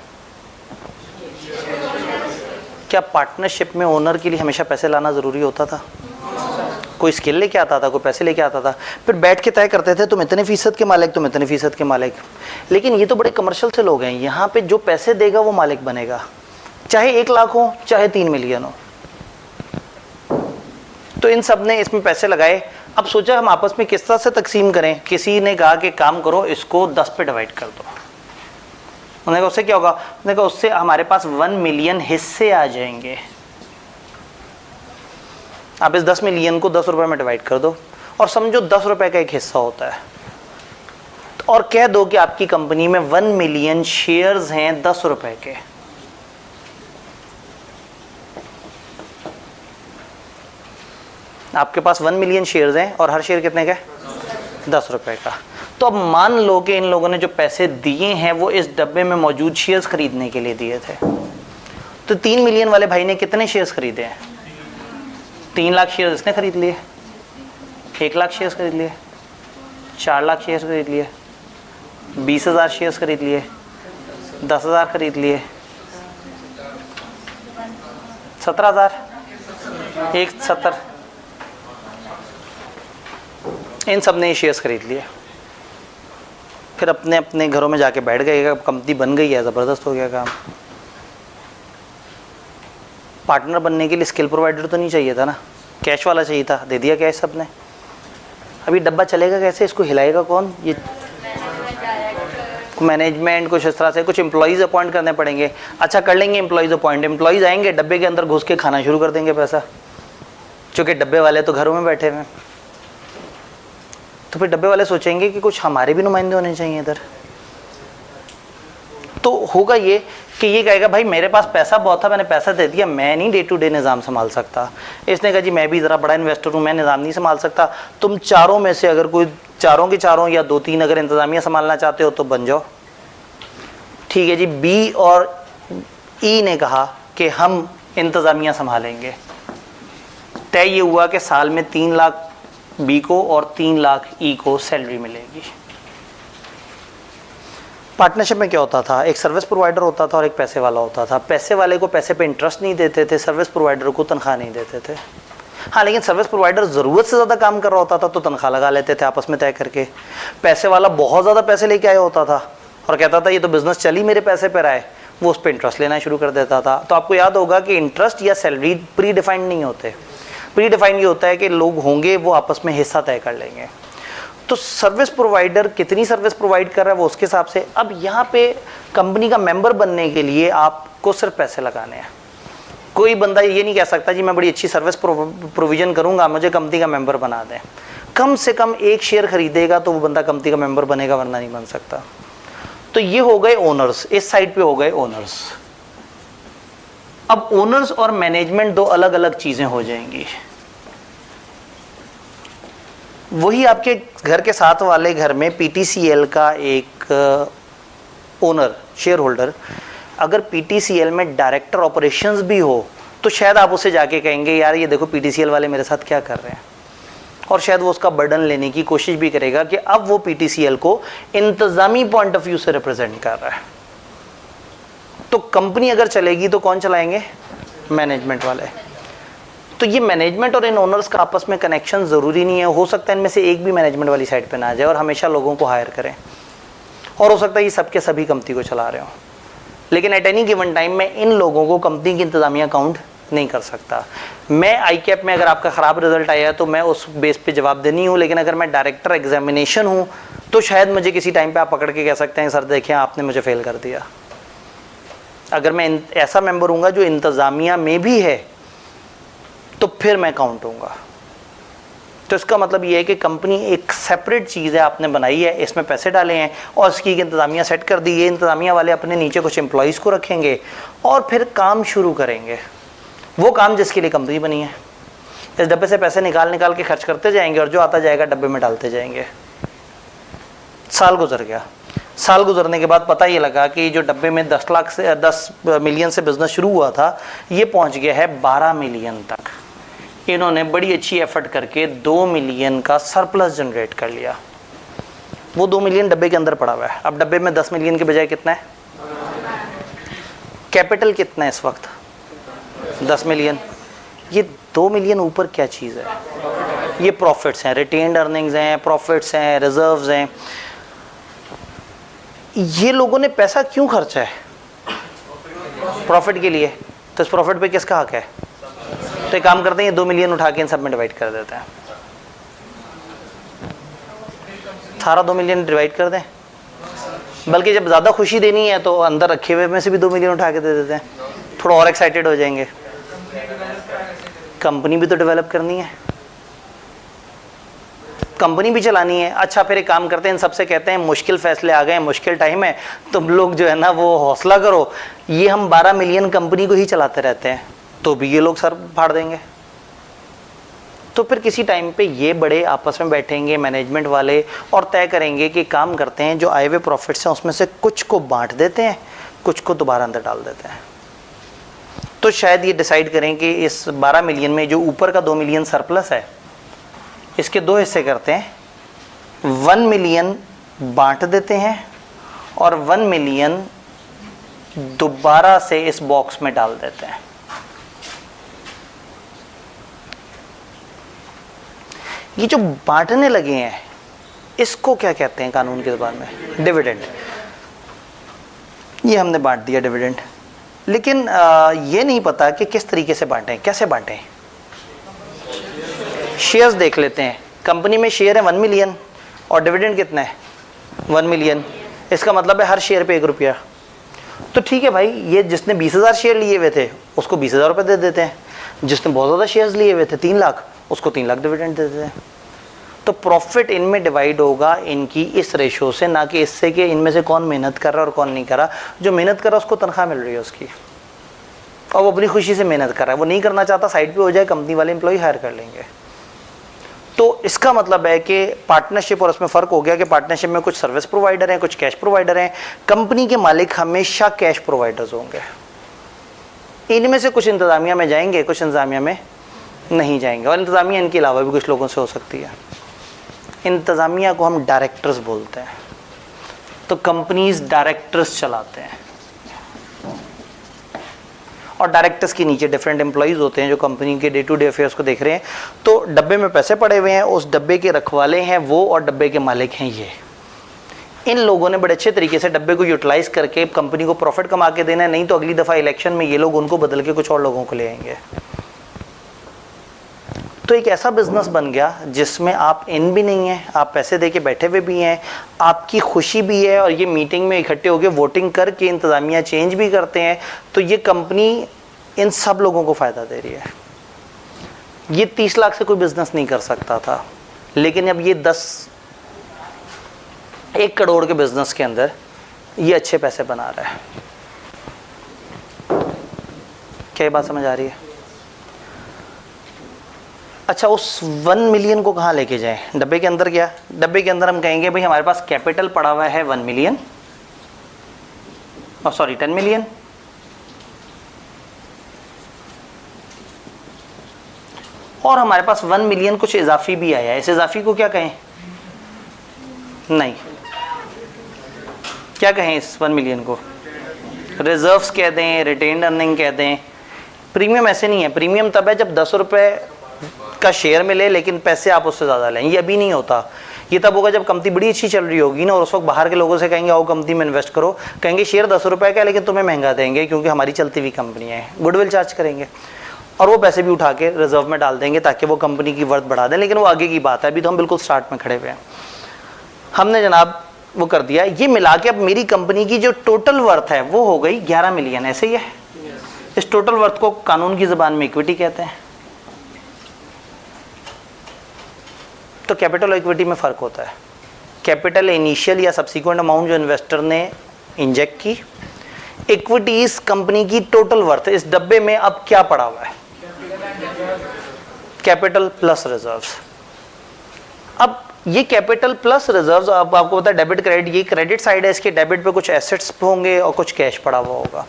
क्या पार्टनरशिप में ओनर के लिए हमेशा पैसे लाना ज़रूरी होता था? कोई स्किल लेके आता था, कोई पैसे लेके आता था, फिर बैठ के तय करते थे तुम इतने फीसद के मालिक, तुम इतने फीसद के मालिक। लेकिन ये तो बड़े कमर्शियल से लोग हैं, यहाँ पे जो पैसे देगा वो मालिक बनेगा, चाहे 1 लाख हो चाहे 3 मिलियन हो। तो इन सब ने इसमें पैसे लगाए। अब सोचा हम आपस में किस तरह से तकसीम करें। किसी ने कहा कि काम करो इसको 10 पे डिवाइड कर दो। उन्होंने कहा उससे क्या होगा? उन्होंने कहा उससे हमारे पास 1 मिलियन हिस्से आ जाएंगे। आप इस 10 मिलियन को 10 रुपए में डिवाइड कर दो और समझो 10 रुपए का एक हिस्सा होता है। और कह दो कि आपकी कंपनी में 1 मिलियन शेयर्स हैं 10 रुपए के, आपके पास 1 मिलियन शेयर्स हैं और हर शेयर कितने का है? 10 रुपए का। तो अब मान लो कि इन लोगों ने जो पैसे दिए हैं वो इस डब्बे में मौजूद शेयर्स खरीदने के लिए दिए थे। तो 3 मिलियन वाले भाई ने कितने शेयर्स खरीदे हैं? 3 लाख शेयर्स इसने खरीद लिए, 1 लाख शेयर्स खरीद लिए, 4 लाख शेयर्स खरीद लिए, 20,000 शेयर्स खरीद लिए, 10,000 खरीद लिए, 17,000, 170, इन सब ने शेयर्स खरीद लिए। फिर अपने अपने घरों में जाके बैठ गए, कंपनी बन गई है, ज़बरदस्त हो गया काम। पार्टनर बनने के लिए स्किल प्रोवाइडर तो नहीं चाहिए था ना, कैश वाला चाहिए था, दे दिया कैश सबने। अभी डब्बा चलेगा कैसे, इसको हिलाएगा कौन? ये मैनेजमेंट कुछ इस तरह से, कुछ एम्प्लॉयज़ अपॉइंट करने पड़ेंगे। अच्छा कर लेंगे एम्प्लॉयज़ अपॉइंट, एम्प्लॉयज़ आएंगे डब्बे के अंदर घुस के खाना शुरू कर देंगे पैसा, क्योंकि डब्बे वाले तो घरों में बैठे हुए हैं। तो फिर डब्बे वाले सोचेंगे कि कुछ हमारे भी नुमाइंदे होने चाहिए इधर। तो होगा ये कि ये कहेगा भाई मेरे पास पैसा बहुत था, मैंने पैसा दे दिया, मैं नहीं डे टू डे निज़ाम संभाल सकता। इसने कहा जी मैं भी ज़रा बड़ा इन्वेस्टर हूँ, मैं निज़ाम नहीं संभाल सकता। तुम चारों में से अगर कोई चारों के चारों या 2-3 अगर इंतज़ामिया संभालना चाहते हो तो बन जाओ। ठीक है जी, बी और ई ने कहा कि हम इंतज़ामिया संभालेंगे। तय ये हुआ कि साल में 3 लाख बी को और 3 लाख ई को सैलरी मिलेगी। पार्टनरशिप में क्या होता था, एक सर्विस प्रोवाइडर होता था और एक पैसे वाला होता था। पैसे वाले को पैसे पे इंटरेस्ट नहीं देते थे, सर्विस प्रोवाइडर को तनख्वाह नहीं देते थे। हाँ, लेकिन सर्विस प्रोवाइडर ज़रूरत से ज़्यादा काम कर रहा होता था तो तनख्वाह लगा लेते थे आपस में तय करके। पैसे वाला बहुत ज़्यादा पैसे लेके आया होता था और कहता था ये तो बिज़नेस चली मेरे पैसे पर आए, वो उस पर इंटरेस्ट लेना शुरू कर देता था। तो आपको याद होगा कि इंटरेस्ट या सैलरी प्री डिफाइंड नहीं होते। प्री डिफाइंड ये होता है कि लोग होंगे वो आपस में हिस्सा तय कर लेंगे। तो सर्विस प्रोवाइडर कितनी सर्विस प्रोवाइड कर रहा है वो उसके हिसाब से। अब यहाँ पे कंपनी का मेंबर बनने के लिए आपको सिर्फ पैसे लगाने हैं। कोई बंदा ये नहीं कह सकता जी मैं बड़ी अच्छी सर्विस प्रोविज़न करूँगा, मुझे कंपनी का मेंबर बना दें। कम से कम 1 शेयर खरीदेगा तो वो बंदा कंपनी का मेंबर बनेगा, वरना नहीं बन सकता। तो ये हो गए ओनर्स, इस साइड पे हो गए ओनर्स। अब ओनर्स और मैनेजमेंट 2 अलग अलग चीज़ें हो जाएंगी। वही आपके घर के साथ वाले घर में पीटीसीएल का एक ओनर, शेयर होल्डर, अगर पीटीसीएल में डायरेक्टर ऑपरेशंस भी हो तो शायद आप उसे जाके कहेंगे यार ये देखो पीटीसीएल वाले मेरे साथ क्या कर रहे हैं, और शायद वो उसका बर्डन लेने की कोशिश भी करेगा कि अब वो पीटीसीएल को इंतज़ामी पॉइंट ऑफ व्यू से रिप्रेजेंट कर रहा है। तो कंपनी अगर चलेगी तो कौन चलाएंगे? मैनेजमेंट वाले। तो ये मैनेजमेंट और इन ओनर्स का आपस में कनेक्शन ज़रूरी नहीं है। हो सकता है इनमें से एक भी मैनेजमेंट वाली साइड पे ना आ जाए और हमेशा लोगों को हायर करें, और हो सकता है ये सबके सभी कंपनी को चला रहे हो, लेकिन एट एनी गिवन टाइम में इन लोगों को कंपनी की इंतज़ामिया काउंट नहीं कर सकता। मैं ICAP में अगर आपका ख़राब रिजल्ट आया है तो मैं उस बेस पे जवाब देनी हूँ, लेकिन अगर मैं डायरेक्टर एग्जामिनेशन हूँ तो शायद मुझे किसी टाइम पे आप पकड़ के कह सकते हैं सर देखें आपने मुझे फेल कर दिया। अगर मैं ऐसा मेंबर हूँगा जो इंतज़ामिया में भी है तो फिर मैं काउंट होऊंगा। तो इसका मतलब ये है कि कंपनी एक सेपरेट चीज़ है, आपने बनाई है, इसमें पैसे डाले हैं और इसकी इंतज़ामिया सेट कर दी है। इंतज़ामिया वाले अपने नीचे कुछ एम्प्लॉयज़ को रखेंगे और फिर काम शुरू करेंगे, वो काम जिसके लिए कंपनी बनी है। इस डब्बे से पैसे निकाल निकाल के खर्च करते जाएंगे और जो आता जाएगा डब्बे में डालते जाएंगे। साल गुजर गया, साल गुजरने के बाद पता ये लगा कि जो डब्बे में 10 मिलियन से बिज़नेस शुरू हुआ था ये पहुंच गया है 12 मिलियन तक। इन्होंने बड़ी अच्छी एफर्ट करके 2 मिलियन का सरप्लस जनरेट कर लिया। वो 2 मिलियन डब्बे के अंदर पड़ा हुआ है। अब डब्बे में 10 मिलियन के बजाय कितना है? कैपिटल कितना है इस वक्त? 10 मिलियन। ये 2 मिलियन ऊपर क्या चीज़ है? ये प्रॉफिट्स हैं, रिटेन्ड अर्निंग्स हैं, प्रॉफिट्स हैं, रिजर्व्स हैं। ये लोगों ने पैसा क्यों खर्चा है? प्रॉफिट के लिए। तो इस प्रॉफिट पे किसका हक है? तो एक काम करते हैं, 2 मिलियन उठा के इन सब में डिवाइड कर देते हैं। सारा 2 मिलियन डिवाइड कर दें, बल्कि जब ज़्यादा खुशी देनी है तो अंदर रखे हुए में से भी 2 मिलियन उठा के दे देते हैं, थोड़ा और एक्साइटेड हो जाएंगे। कंपनी भी तो डेवलप करनी है। कंपनी भी चलानी है। अच्छा फिर एक काम करते हैं, इन सबसे कहते हैं मुश्किल फैसले आ गए हैं, मुश्किल टाइम है, तुम लोग जो है ना वो हौसला करो। ये हम 12 मिलियन कंपनी को ही चलाते रहते हैं तो भी ये लोग सर फाड़ देंगे। तो फिर किसी टाइम पे ये बड़े आपस में बैठेंगे मैनेजमेंट वाले और तय करेंगे कि काम करते हैं, जो आए हुए प्रॉफिट्स हैं उसमें से कुछ को बांट देते हैं, कुछ को दोबारा अंदर डाल देते हैं। तो शायद ये डिसाइड करें कि इस 12 मिलियन में जो ऊपर का 2 मिलियन सरप्लस है, इसके 2 हिस्से करते हैं। 1 मिलियन बांट देते हैं और 1 मिलियन दोबारा से इस बॉक्स में डाल देते हैं। ये जो बांटने लगे हैं इसको क्या कहते हैं कानून की ज़बान में? डिविडेंड। ये हमने बांट दिया डिविडेंड, लेकिन ये नहीं पता कि किस तरीके से बांटें, कैसे बांटें। शेयर्स देख लेते हैं। कंपनी में शेयर है 1 मिलियन और डिविडेंड कितना है? 1 मिलियन। इसका मतलब है हर शेयर पे 1 रुपया। तो ठीक है भाई, ये जिसने 20,000 शेयर लिए हुए थे उसको 20,000 रुपये दे देते हैं, जिसने बहुत ज़्यादा शेयर्स लिए हुए थे 3 लाख उसको 3 लाख डिविडेंड दे देते हैं। तो प्रॉफिट इनमें डिवाइड होगा इनकी इस रेशो से, ना कि इससे कि इनमें से कौन मेहनत कर रहा है और कौन नहीं कर रहा। जो मेहनत कर रहा है उसको तनख्वाह मिल रही है उसकी, और वो अपनी खुशी से मेहनत कर रहा है। वो नहीं करना चाहता साइड पे हो जाए, कंपनी वाले एम्प्लॉय हायर कर लेंगे। तो इसका मतलब है कि पार्टनरशिप और उसमें फ़र्क हो गया कि पार्टनरशिप में कुछ सर्विस प्रोवाइडर हैं, कुछ कैश प्रोवाइडर हैं। कंपनी के मालिक हमेशा कैश प्रोवाइडर्स होंगे। इनमें से कुछ इंतज़ामिया में जाएंगे, कुछ इंतज़ामिया में नहीं जाएंगे, और इंतज़ामिया इनके अलावा भी कुछ लोगों से हो सकती है। इंतज़ामिया को हम डायरेक्टर्स बोलते हैं। तो कंपनीज डायरेक्टर्स चलाते हैं और डायरेक्टर्स के नीचे डिफरेंट एम्प्लॉइज़ होते हैं जो कंपनी के डे टू डे अफेयर्स को देख रहे हैं। तो डब्बे में पैसे पड़े हुए हैं, उस डब्बे के रखवाले हैं वो, और डब्बे के मालिक हैं ये। इन लोगों ने बड़े अच्छे तरीके से डब्बे को यूटिलाइज करके कंपनी को प्रॉफिट कमा के देना है, नहीं तो अगली दफ़ा इलेक्शन में ये लोग उनको बदल के कुछ और लोगों को ले आएंगे। तो एक ऐसा बिजनेस बन गया जिसमें आप इन भी नहीं हैं, आप पैसे दे के बैठे हुए भी हैं, आपकी खुशी भी है, और ये मीटिंग में इकट्ठे होकर वोटिंग करके इंतज़ामिया चेंज भी करते हैं। तो ये कंपनी इन सब लोगों को फ़ायदा दे रही है। ये 30 लाख से कोई बिजनेस नहीं कर सकता था, लेकिन अब ये 1 करोड़ के बिजनेस के अंदर ये अच्छे पैसे बना रहा है। क्या ये बात समझ आ रही है? अच्छा, उस 1 मिलियन को कहाँ लेके जाएं? डब्बे के अंदर क्या? डब्बे के अंदर हम कहेंगे भाई हमारे पास कैपिटल पड़ा हुआ है 1 मिलियन, सॉरी 10 मिलियन, और हमारे पास 1 मिलियन कुछ इजाफी भी आया है। इस इजाफी को क्या कहें? नहीं, क्या कहें इस 1 मिलियन को? रिजर्व्स कह दें, रिटेन्ड अर्निंग कह दें। प्रीमियम ऐसे नहीं है। प्रीमियम तब है जब 10 रुपये का शेयर मिले लेकिन पैसे आप उससे ज़्यादा लें। ये अभी नहीं होता। ये तब होगा जब कंपनी बड़ी अच्छी चल रही होगी ना, और उस वक्त बाहर के लोगों से कहेंगे आओ कंपनी में इन्वेस्ट करो, कहेंगे शेयर 10 रुपये का है लेकिन तुम्हें महंगा देंगे क्योंकि हमारी चलती हुई कंपनी है, गुडविल चार्ज करेंगे, और वो पैसे भी उठा के रिजर्व में डाल देंगे ताकि वो कंपनी की वर्थ बढ़ा दें। लेकिन वो आगे की बात है, अभी तो हम बिल्कुल स्टार्ट में खड़े हुए हैं। हमने जनाब वो कर दिया। ये मिला के अब मेरी कंपनी की जो टोटल वर्थ है वो हो गई 11 मिलियन। ऐसे ही है। इस टोटल वर्थ को कानून की ज़बान में इक्विटी कहते हैं। तो कैपिटल और इक्विटी में फ़र्क होता है। कैपिटल इनिशियल या सब्सिक्वेंट अमाउंट जो इन्वेस्टर ने इंजेक्ट की, इक्विटी इस कंपनी की टोटल वर्थ। इस डब्बे में अब क्या पड़ा हुआ है? Capital plus reserves. अब ये कैपिटल प्लस रिजर्व्स, अब आपको पता है डेबिट क्रेडिट, ये क्रेडिट साइड है, इसके डेबिट पे कुछ एसेट्स होंगे और कुछ कैश पड़ा हुआ होगा।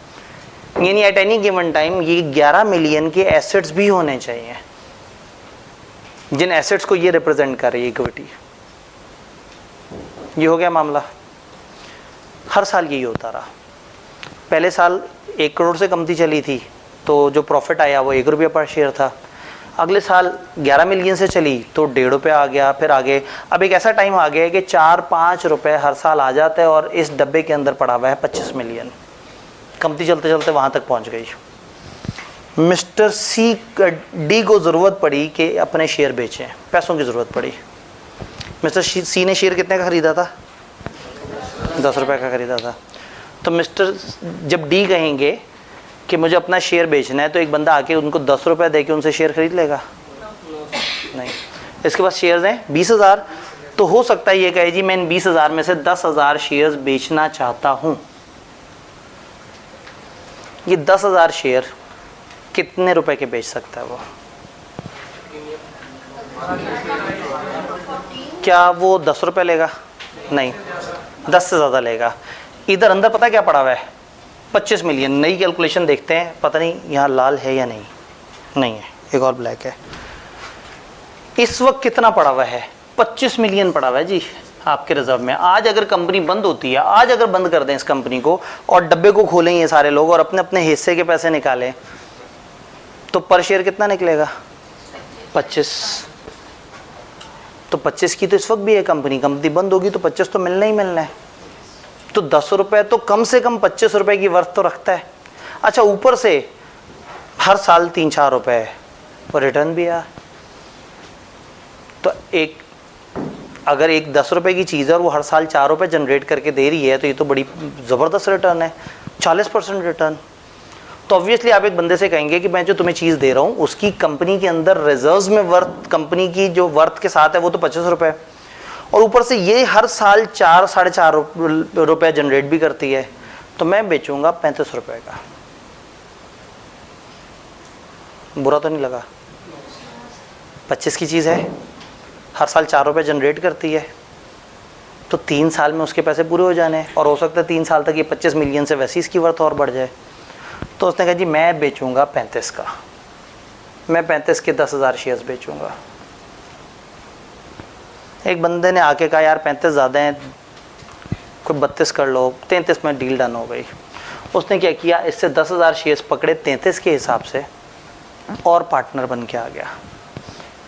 यानी एट एनी गिवन टाइम ये 11 मिलियन के एसेट्स भी होने चाहिए, जिन एसेट्स को ये रिप्रेजेंट कर रही है इक्विटी। ये हो गया मामला। हर साल यही होता रहा। पहले साल 1 करोड़ से कम थी चली थी, तो जो प्रॉफिट आया वो 1 रुपया पर शेयर था। अगले साल 11 मिलियन से चली तो 1.5 रुपया आ गया, फिर आगे अब एक ऐसा टाइम आ गया है कि 4-5 रुपये हर साल आ जाता है, और इस डब्बे के अंदर पड़ा हुआ है 25 मिलियन। कंपनी चलते चलते वहाँ तक पहुँच गई। मिस्टर डी को ज़रूरत पड़ी कि अपने शेयर बेचें, पैसों की ज़रूरत पड़ी। मिस्टर सी ने शेयर कितने का ख़रीदा था? 10 रुपये का ख़रीदा था। तो मिस्टर जब डी कहेंगे कि मुझे अपना शेयर बेचना है, तो एक बंदा आके उनको 10 रुपये दे के उनसे शेयर खरीद लेगा? नहीं। इसके पास शेयर्स हैं 20,000, तो हो सकता है ये कहे जी मैं इन 20,000 में से 10,000 शेयर्स बेचना चाहता हूं। ये 10,000 शेयर कितने रुपए के बेच सकता है वो? क्या वो 10 रुपए लेगा? नहीं, 10 से ज़्यादा लेगा। इधर अंदर पता क्या पड़ा हुआ है? 25 मिलियन। नई कैलकुलेशन देखते हैं, पता नहीं यहाँ लाल है या नहीं। नहीं है, एक और ब्लैक है। इस वक्त कितना पड़ा हुआ है? 25 मिलियन पड़ा हुआ है जी आपके रिजर्व में। आज अगर कंपनी बंद होती है, आज अगर बंद कर दें इस कंपनी को और डब्बे को खोलें ये सारे लोग और अपने अपने हिस्से के पैसे निकालें, तो पर शेयर कितना निकलेगा? 25। तो 25 की तो इस वक्त भी है कंपनी बंद होगी तो 25 तो मिलना ही मिलना है। तो 10 रुपए तो कम से कम 25 रुपए की वर्थ तो रखता है। अच्छा, ऊपर से हर साल 3-4 रुपए और रिटर्न भी आ। तो एक अगर एक 10 रुपए की चीज़ है और वो हर साल 4 रुपए जनरेट करके दे रही है, तो ये तो बड़ी ज़बरदस्त रिटर्न है, 40% रिटर्न। तो ऑब्वियसली आप एक बंदे से कहेंगे कि मैं जो तुम्हें चीज़ दे रहा हूँ उसकी कंपनी के अंदर रिजर्व्स में वर्थ, कंपनी की जो वर्थ के साथ है वो तो 25 रुपए, और ऊपर से ये हर साल 4-4.5 रुपए जनरेट भी करती है, तो मैं बेचूंगा 35 रुपए का। बुरा तो नहीं लगा? 25 की चीज़ है, हर साल 4 रुपए जनरेट करती है, तो 3 साल में उसके पैसे पूरे हो जाने हैं, और हो सकता है 3 साल तक ये 25 मिलियन से वैसे इसकी वर्थ और बढ़ जाए। तो उसने कहा जी मैं बेचूंगा 35 का, मैं 35 के 10,000 शेयर्स बेचूंगा। एक बंदे ने आके कहा यार 35 ज़्यादा हैं, कोई 32 कर लो, 33 में डील डन हो गई। उसने क्या किया, इससे 10,000 शेयर्स पकड़े 33 के हिसाब से और पार्टनर बन के आ गया।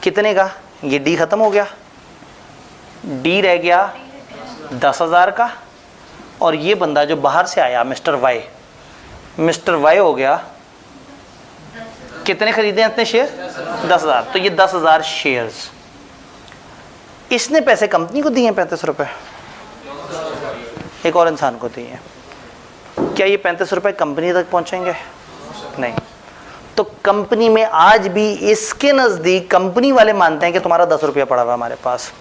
कितने का? ये डी ख़त्म हो गया, डी रह गया 10,000 का, और ये बंदा जो बाहर से आया मिस्टर वाई हो गया, कितने खरीदे इतने शेयर? 10,000। तो ये 10,000 शेयर्स इसने पैसे कंपनी को दिए हैं 35 रुपए, एक और इंसान को दिए हैं। क्या ये 35 रुपए कंपनी तक पहुंचेंगे? नहीं। तो कंपनी में आज भी इसके नज़दीक कंपनी वाले मानते हैं कि तुम्हारा 10 रुपया पड़ा हुआ हमारे पास।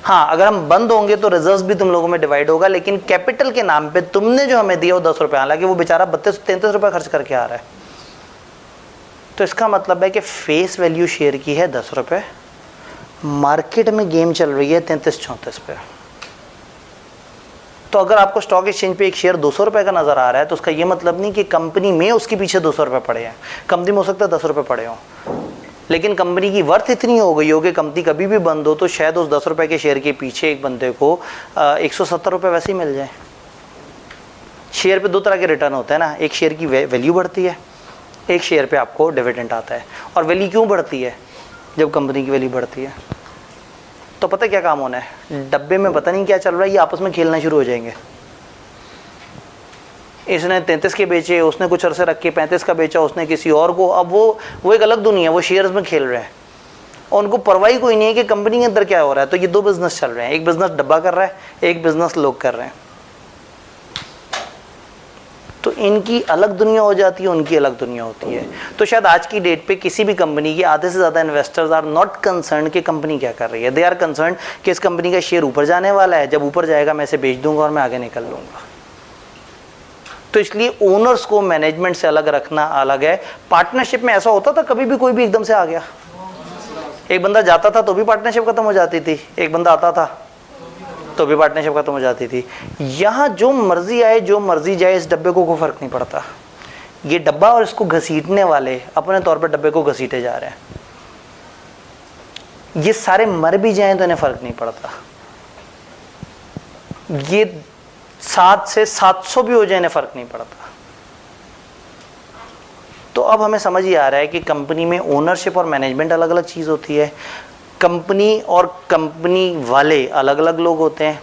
हाँ, अगर हम बंद होंगे तो रिजर्व्स भी तुम लोगों में डिवाइड होगा, लेकिन कैपिटल के नाम पे तुमने जो हमें दिया वो 10 रुपये, हालांकि वो बेचारा 32-33 रुपये खर्च करके आ रहा है। तो इसका मतलब है कि फेस वैल्यू शेयर की है 10 रुपये, मार्केट में गेम चल रही है 33-34 पे। तो अगर आपको स्टॉक एक्सचेंज पे एक शेयर 200 रुपये का नज़र आ रहा है, तो उसका ये मतलब नहीं कि कंपनी में उसके पीछे 200 रुपये पड़े हैं। कंपनी में हो सकता है 10 रुपये पड़े हों, लेकिन कंपनी की वर्थ इतनी हो गई हो कि कंपनी कभी भी बंद हो तो शायद उस 10 रुपये के शेयर के पीछे एक बंदे को 170 रुपये वैसे ही मिल जाए। शेयर पे 2 तरह के रिटर्न होते हैं ना, एक शेयर की वैल्यू बढ़ती है, एक शेयर पे आपको डिविडेंड आता है। और वैल्यू क्यों बढ़ती है? जब कंपनी की वैल्यू बढ़ती है तो पता क्या काम होना है, डब्बे में पता नहीं क्या चल रहा है, ये आपस में खेलना शुरू हो जाएंगे। इसने 33 के बेचे, उसने कुछ अरसे रख के 35 का बेचा उसने किसी और को। अब वो एक अलग दुनिया है, वो शेयर्स में खेल रहे हैं और उनको परवाही कोई नहीं है कि कंपनी के अंदर क्या हो रहा है। तो ये 2 बिजनेस चल रहे हैं, एक बिजनेस डब्बा कर रहा है, एक बिजनेस लोग कर रहे हैं। तो इनकी अलग दुनिया हो जाती है, उनकी अलग दुनिया होती है। तो शायद आज की डेट पे किसी भी कंपनी की आधे से ज़्यादा इन्वेस्टर्स आर नॉट कंसर्न कि कंपनी क्या कर रही है, दे आर कंसर्न कि इस कंपनी का शेयर ऊपर जाने वाला है, जब ऊपर जाएगा मैं इसे बेच दूंगा और मैं आगे निकल लूँगा। तो इसलिए ओनर्स को मैनेजमेंट से अलग रखना अलग है। पार्टनरशिप में ऐसा होता था, कभी भी कोई भी एकदम से आ गया, एक बंदा जाता था तो भी पार्टनरशिप खत्म हो जाती थी, एक बंदा आता था तो भी पार्टनरशिप खत्म हो जाती थी। यहाँ जो मर्जी आए जो मर्जी जाए, इस डब्बे को कोई फर्क नहीं पड़ता। ये डब्बा और इसको घसीटने वाले अपने तौर पर डब्बे को घसीटे जा रहे हैं। ये सारे मर भी जाएं तो इन्हें फर्क नहीं पड़ता। ये 7 से 700 भी हो जाए इन्हें फर्क नहीं पड़ता। तो अब हमें समझ ही आ रहा है कि कंपनी में ओनरशिप और मैनेजमेंट अलग अलग चीज़ होती है। कंपनी और कंपनी वाले अलग अलग लोग होते हैं।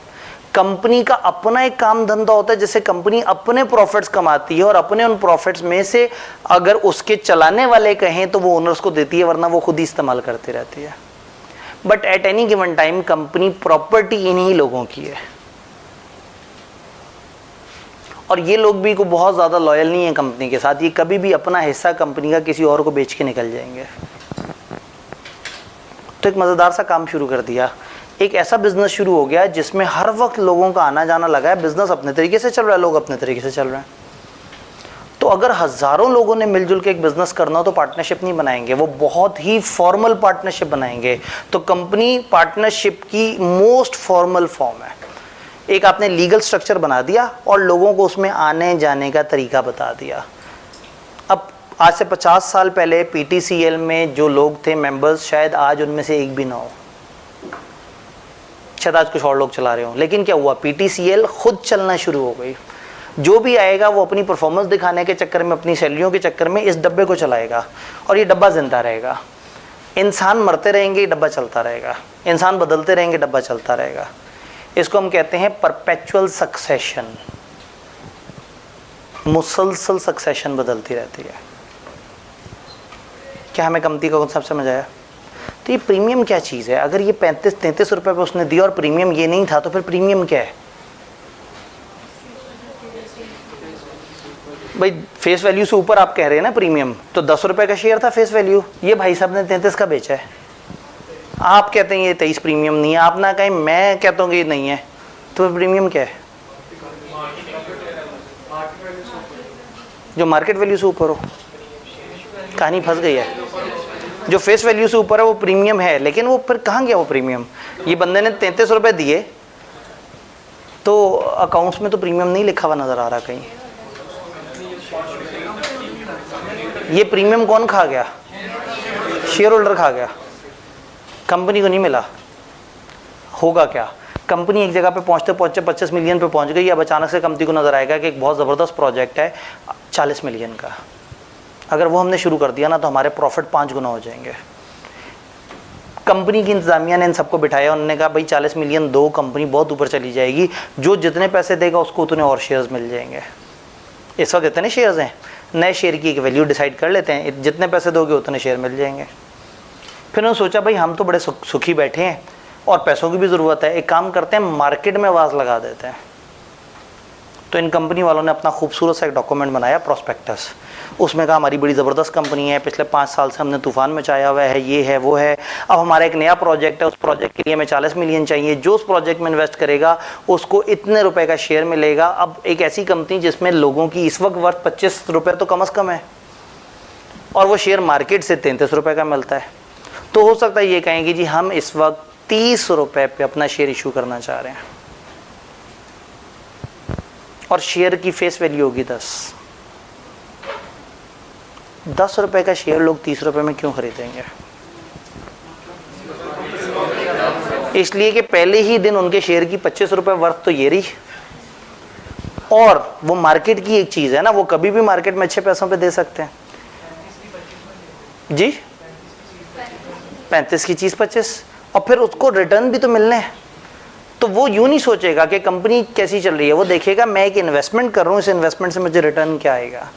कंपनी का अपना एक काम धंधा होता है, जैसे कंपनी अपने प्रॉफिट्स कमाती है और अपने उन प्रॉफिट्स में से अगर उसके चलाने वाले कहें तो वो ओनर्स को देती है, वरना वो खुद ही इस्तेमाल करती रहती है। But at any given time company property इन्हीं लोगों की है, और ये लोग भी को बहुत ज़्यादा लॉयल नहीं है कंपनी के साथ। ये कभी भी अपना हिस्सा कंपनी का किसी और को बेच के निकल जाएंगे। तो एक मज़ेदार सा काम शुरू कर दिया एक ऐसा बिजनेस शुरू हो गया जिसमें हर वक्त लोगों का आना जाना लगा है, बिजनेस अपने तरीके से चल रहा है, लोग अपने तरीके से चल रहे हैं। तो अगर हज़ारों लोगों ने मिलजुल के एक बिज़नेस करना हो तो पार्टनरशिप नहीं बनाएंगे, वो बहुत ही फॉर्मल पार्टनरशिप बनाएंगे। तो कंपनी पार्टनरशिप की मोस्ट फॉर्मल फॉर्म है। एक आपने लीगल स्ट्रक्चर बना दिया और लोगों को उसमें आने जाने का तरीका बता दिया। अब आज से 50 साल पहले PTCL में जो लोग थे मेंबर्स, शायद आज उनमें से एक भी ना हो, शायद आज कुछ और लोग चला रहे हो। लेकिन क्या हुआ, PTCL खुद चलना शुरू हो गई। जो भी आएगा वो अपनी परफॉर्मेंस दिखाने के चक्कर में, अपनी सैलरियों के चक्कर में इस डब्बे को चलाएगा और ये डब्बा जिंदा रहेगा। इंसान मरते रहेंगे, डब्बा चलता रहेगा, इंसान बदलते रहेंगे, डब्बा चलता रहेगा। इसको हम कहते हैं परपेचुअल सक्सेशन। मुसलसल सक्सेशन बदलती रहती है। क्या हमें कंपनी का कॉन्सेप्ट समझ आया? तो ये प्रीमियम क्या चीज़ है? अगर ये 35-33 रुपये पे उसने दिया और प्रीमियम ये नहीं था, तो फिर प्रीमियम क्या है भाई? फेस वैल्यू से ऊपर आप कह रहे हैं ना प्रीमियम, तो 10 रुपये का शेयर था फेस वैल्यू, ये भाई साहब ने 33 का बेचा है। आप कहते हैं ये 23 प्रीमियम नहीं है, आप ना कहें, मैं कहता हूँ कि ये नहीं है, तो प्रीमियम क्या है? जो मार्केट वैल्यू से ऊपर हो। कहानी फंस गई है। जो फेस वैल्यू से ऊपर है वो प्रीमियम है, लेकिन वो फिर कहाँ गया वो प्रीमियम? ये बंदे ने 33 रुपये दिए, तो अकाउंट्स में तो प्रीमियम नहीं लिखा हुआ नजर आ रहा कहीं। ये प्रीमियम कौन खा गया? शेयर होल्डर खा गया, कंपनी को नहीं मिला। होगा क्या? कंपनी एक जगह पे पहुंचते पहुंचते 25 मिलियन पे पहुंच गई। अब अचानक से कंपनी को नजर आएगा कि एक बहुत ज़बरदस्त प्रोजेक्ट है 40 मिलियन का। अगर वो हमने शुरू कर दिया ना, तो हमारे प्रॉफिट 5 गुना हो जाएंगे। कंपनी की इंतजामिया ने इन सबको बिठाया, उन्होंने कहा भाई 40 मिलियन दो, कंपनी बहुत ऊपर चली जाएगी, जो जितने पैसे देगा उसको उतने और शेयर्स मिल जाएंगे। इस वक्त इतने शेयर्स हैं, नए शेयर की एक वैल्यू डिसाइड कर लेते हैं, जितने पैसे दोगे उतने शेयर मिल जाएंगे। फिर उन्होंने सोचा भाई हम तो बड़े सुखी बैठे हैं और पैसों की भी ज़रूरत है, एक काम करते हैं मार्केट में आवाज़ लगा देते हैं। तो इन कंपनी वालों ने अपना खूबसूरत सा एक डॉक्यूमेंट बनाया, प्रोस्पेक्टस। उसमें कहा हमारी बड़ी ज़बरदस्त कंपनी है, पिछले 5 साल से हमने तूफान मचाया हुआ है, ये है वो है। अब हमारा एक नया प्रोजेक्ट है, उस प्रोजेक्ट के लिए हमें 40 मिलियन चाहिए, जो उस प्रोजेक्ट में इन्वेस्ट करेगा उसको इतने रुपए का शेयर मिलेगा। अब एक ऐसी कंपनी जिसमें लोगों की इस वक्त वर्थ 25 रुपये तो कम अज़ कम है, और वो शेयर मार्केट से 33 रुपये का मिलता है, तो हो सकता है ये कहें कि जी हम इस वक्त 30 रुपये पे अपना शेयर इशू करना चाह रहे हैं, और शेयर की फेस वैल्यू होगी 10 रुपए का शेयर लोग 30 रुपए में क्यों खरीदेंगे? इसलिए कि पहले ही दिन उनके शेयर की 25 रुपए वर्थ तो ये रही, और वो मार्केट की एक चीज है ना, वो कभी भी मार्केट में अच्छे पैसों पे दे सकते हैं जी। 35 की चीज 25, और फिर उसको रिटर्न भी तो मिलने हैं। तो वो यूं नहीं सोचेगा कि कंपनी कैसी चल रही है, वो देखेगा मैं एक इन्वेस्टमेंट कर रहा हूँ, इस इन्वेस्टमेंट से मुझे रिटर्न क्या आएगा।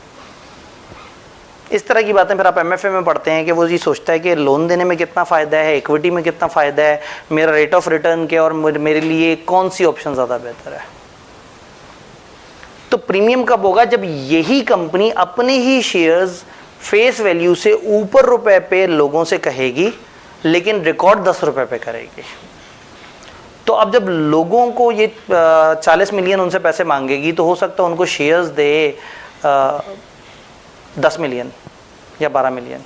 इस तरह की बातें फिर आप MFA में पढ़ते हैं कि वो ये सोचता है कि लोन देने में कितना फ़ायदा है, इक्विटी में कितना फ़ायदा है, मेरा रेट ऑफ रिटर्न क्या, और मेरे लिए कौन सी ऑप्शन ज़्यादा बेहतर है। तो प्रीमियम कब होगा? जब यही कंपनी अपने ही शेयर्स फेस वैल्यू से ऊपर रुपए पे लोगों से कहेगी, लेकिन रिकॉर्ड 10 रुपए पे करेगी। तो अब जब लोगों को ये 40 मिलियन उनसे पैसे मांगेगी, तो हो सकता है उनको शेयर्स दे 10 मिलियन या 12 मिलियन,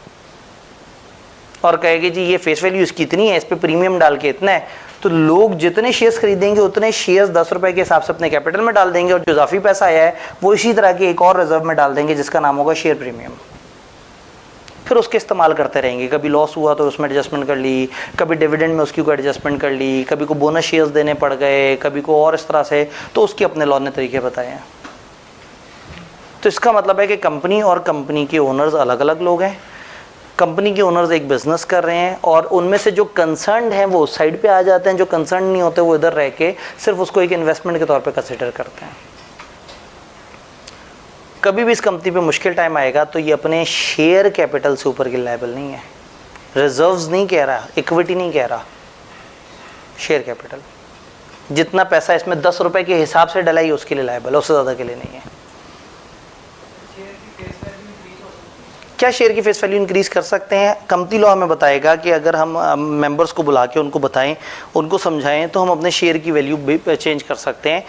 और कहेगी जी ये फेस वैल्यू इसकी इतनी है, इस पे प्रीमियम डाल के इतना है। तो लोग जितने शेयर्स खरीदेंगे उतने शेयर्स 10 रुपए के हिसाब से अपने कैपिटल में डाल देंगे, और जो इजाफी पैसा आया है वो इसी तरह के एक और रिजर्व में डाल देंगे जिसका नाम होगा शेयर प्रीमियम। फिर उसके इस्तेमाल करते रहेंगे, कभी लॉस हुआ तो उसमें एडजस्टमेंट कर ली, कभी डिविडेंड में उसकी को एडजस्टमेंट कर ली, कभी को बोनस शेयर्स देने पड़ गए, कभी को और इस तरह से, तो उसके अपने लॉ ने तरीके बताए हैं। तो इसका मतलब है कि कंपनी और कंपनी के ओनर्स अलग अलग लोग हैं। कंपनी के ओनर्स एक बिजनेस कर रहे हैं, और उनमें से जो कंसर्न्ड हैं वो उस साइड पे आ जाते हैं, जो कंसर्न नहीं होते वो इधर रह के सिर्फ उसको एक इन्वेस्टमेंट के तौर पे कंसिडर करते हैं। कभी भी इस कंपनी पे मुश्किल टाइम आएगा तो ये अपने शेयर कैपिटल से ऊपर की लायबल नहीं है, रिजर्व्स नहीं कह रहा, इक्विटी नहीं कह रहा, शेयर कैपिटल। जितना पैसा इसमें 10 रुपए के हिसाब से डला ही उसके लिए लायबल है, उससे ज़्यादा के लिए नहीं है। क्या शेयर की फेस वैल्यू इंक्रीज कर सकते हैं? कंपनी लॉ हमें बताएगा कि अगर हम मेंबर्स को बुला के उनको बताएं, उनको समझाएं, तो हम अपने शेयर की वैल्यू भी चेंज कर सकते हैं।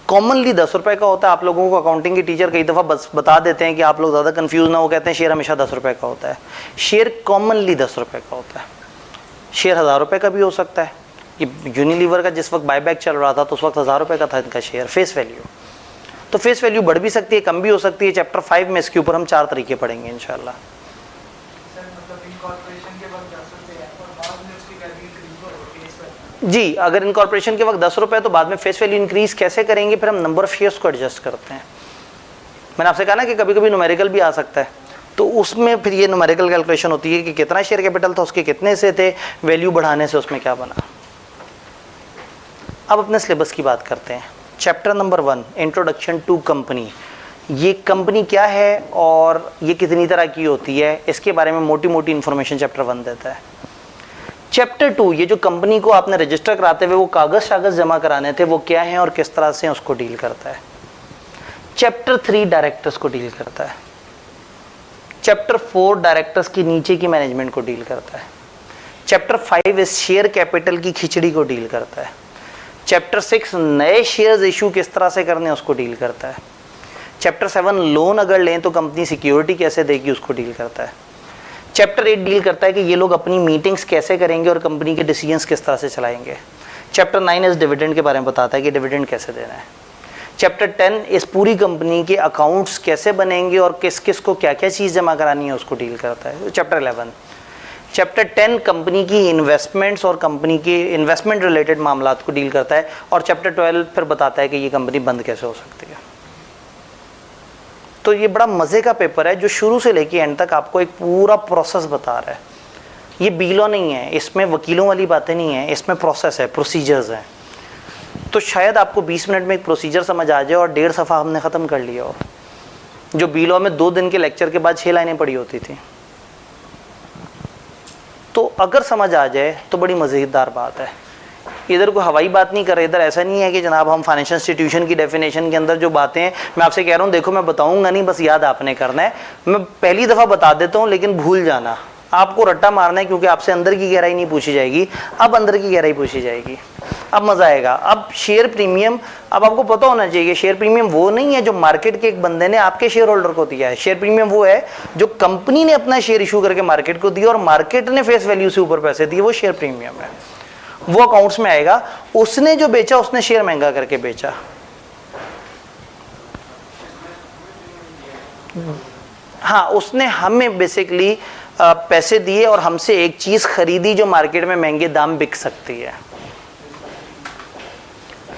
कॉमनली 10 रुपये का होता है। आप लोगों को अकाउंटिंग के टीचर कई दफ़ा बस बता देते हैं कि आप लोग ज़्यादा कंफ्यूज ना हो, कहते हैं शेयर हमेशा 10 रुपये का होता है। शेयर कॉमनली 10 रुपये का होता है। शेयर 1000 रुपये का भी हो सकता है। कि यूनिलीवर का जिस वक्त बायबैक चल रहा था तो उस वक्त 1000 रुपये का था इनका शेयर फेस वैल्यू। तो फेस वैल्यू बढ़ भी सकती है, कम भी हो सकती है। चैप्टर 5 में इसके ऊपर हम 4 तरीके पढ़ेंगे इंशाल्लाह। जी, अगर इनकॉर्पोरेशन के वक्त 10 रुपये तो बाद में फेस वैल्यू इंक्रीज कैसे करेंगे? फिर हम नंबर ऑफ शेयर्स को एडजस्ट करते हैं। मैंने आपसे कहा ना कि कभी कभी न्यूमेरिकल भी आ सकता है, तो उसमें फिर ये न्यूमेरिकल कैलकुलेशन होती है कि कितना शेयर कैपिटल था, उसके कितने से थे, वैल्यू बढ़ाने से उसमें क्या बना। अब अपने सिलेबस की बात करते हैं। Chapter number 1 introduction to company. ये कंपनी क्या है और ये कितनी तरह की होती है, इसके बारे में मोटी मोटी इन्फॉर्मेशन चैप्टर 1 देता है। चैप्टर 2 ये जो कंपनी को आपने रजिस्टर कराते हुए वो कागज जमा कराने थे, वो क्या है और किस तरह से उसको डील करता है। चैप्टर 3 डायरेक्टर्स को डील करता है। चैप्टर 4 डायरेक्टर्स की नीचे की मैनेजमेंट को डील करता है। चैप्टर 5 इस शेयर कैपिटल की खिचड़ी को डील करता है। चैप्टर 6 नए शेयर्स इशू किस तरह से करने उसको डील करता है। चैप्टर 7 लोन अगर लें तो कंपनी सिक्योरिटी कैसे देगी उसको डील करता है। चैप्टर 8 डील करता है कि ये लोग अपनी मीटिंग्स कैसे करेंगे और कंपनी के डिसीजंस किस तरह से चलाएंगे। चैप्टर 9 इस डिविडेंड के बारे में बताता है कि डिविडेंड कैसे देना है। चैप्टर 10 इस पूरी कंपनी के अकाउंट्स कैसे बनेंगे और किस किस को क्या क्या चीज़ जमा करानी है उसको डील करता है। चैप्टर 11 चैप्टर 10 कंपनी की इन्वेस्टमेंट्स और कंपनी के इन्वेस्टमेंट रिलेटेड मामलात को डील करता है। और चैप्टर 12 फिर बताता है कि ये कंपनी बंद कैसे हो सकती है। तो ये बड़ा मज़े का पेपर है जो शुरू से लेके एंड तक आपको एक पूरा प्रोसेस बता रहा है। ये बीलो नहीं है, इसमें वकीलों वाली बातें नहीं है, इसमें प्रोसेस है, प्रोसीजर्स हैं। तो शायद आपको 20 मिनट में एक प्रोसीजर समझ आ जाए और 1.5 सफ़ा हमने ख़त्म कर लिया हो, जो बीलो में 2 दिन के लेक्चर के बाद 6 लाइनें पढ़ी होती थी। तो अगर समझ आ जाए तो बड़ी मज़ेदार बात है। इधर कोई हवाई बात नहीं कर रहे, इधर ऐसा नहीं है कि जनाब हम फाइनेंशियल इंस्टीट्यूशन की डेफिनेशन के अंदर जो बातें हैं मैं आपसे कह रहा हूँ, देखो मैं बताऊंगा नहीं, बस याद आपने करना है। मैं पहली दफ़ा बता देता हूँ लेकिन भूल जाना, आपको रट्टा मारना है, क्योंकि आपसे अंदर की गहराई नहीं पूछी जाएगी, अब अंदर की गहराई पूछी जाएगी। अब मज़ा आएगा। अब शेयर प्रीमियम, अब आपको पता होना चाहिए शेयर प्रीमियम वो नहीं है जो मार्केट के एक बंदे ने आपके शेयर होल्डर को दिया है। शेयर प्रीमियम वो है जो कंपनी ने अपना शेयर इशू करके मार्केट को दिया और मार्केट ने फेस वैल्यू से ऊपर पैसे दिए, वो शेयर प्रीमियम है। वो अकाउंट्स में आएगा। उसने जो बेचा उसने शेयर महंगा करके बेचा। हाँ, उसने हमें बेसिकली पैसे दिए और हमसे एक चीज़ खरीदी जो मार्केट में महंगे दाम बिक सकती है।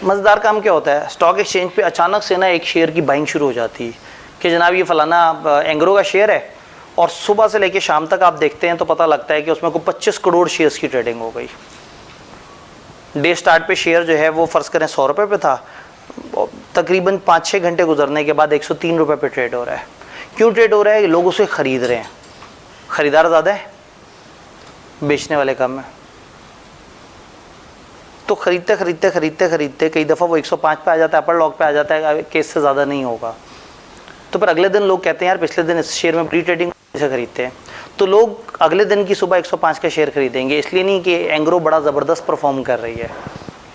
मज़ेदार काम क्या होता है, स्टॉक एक्सचेंज पे अचानक से ना एक शेयर की बाइंग शुरू हो जाती है कि जनाब ये फलाना एंग्रो का शेयर है, और सुबह से लेके शाम तक आप देखते हैं तो पता लगता है कि उसमें को 25 करोड़ शेयर्स की ट्रेडिंग हो गई। डे स्टार्ट पे शेयर जो है वो फ़र्ज़ करें 100 रुपये पे था, तकरीबन 5-6 घंटे गुजरने के बाद 103 रुपये पे ट्रेड हो रहा है। क्यों ट्रेड हो रहा है? लोग उसे ख़रीद रहे हैं, ख़रीदार ज़्यादा है, बेचने वाले कम है। तो ख़रीदते ख़रीदते ख़रीदते ख़रीदते कई दफ़ा वो 105 पे आ जाता है, अपर लॉक पे आ जाता है, केस से ज़्यादा नहीं होगा। तो फिर अगले दिन लोग कहते हैं यार पिछले दिन इस शेयर में प्री ट्रेडिंग से ख़रीदते हैं, तो लोग अगले दिन की सुबह 105 का शेयर खरीदेंगे। इसलिए नहीं कि एंग्रो बड़ा ज़बरदस्त परफॉर्म कर रही है,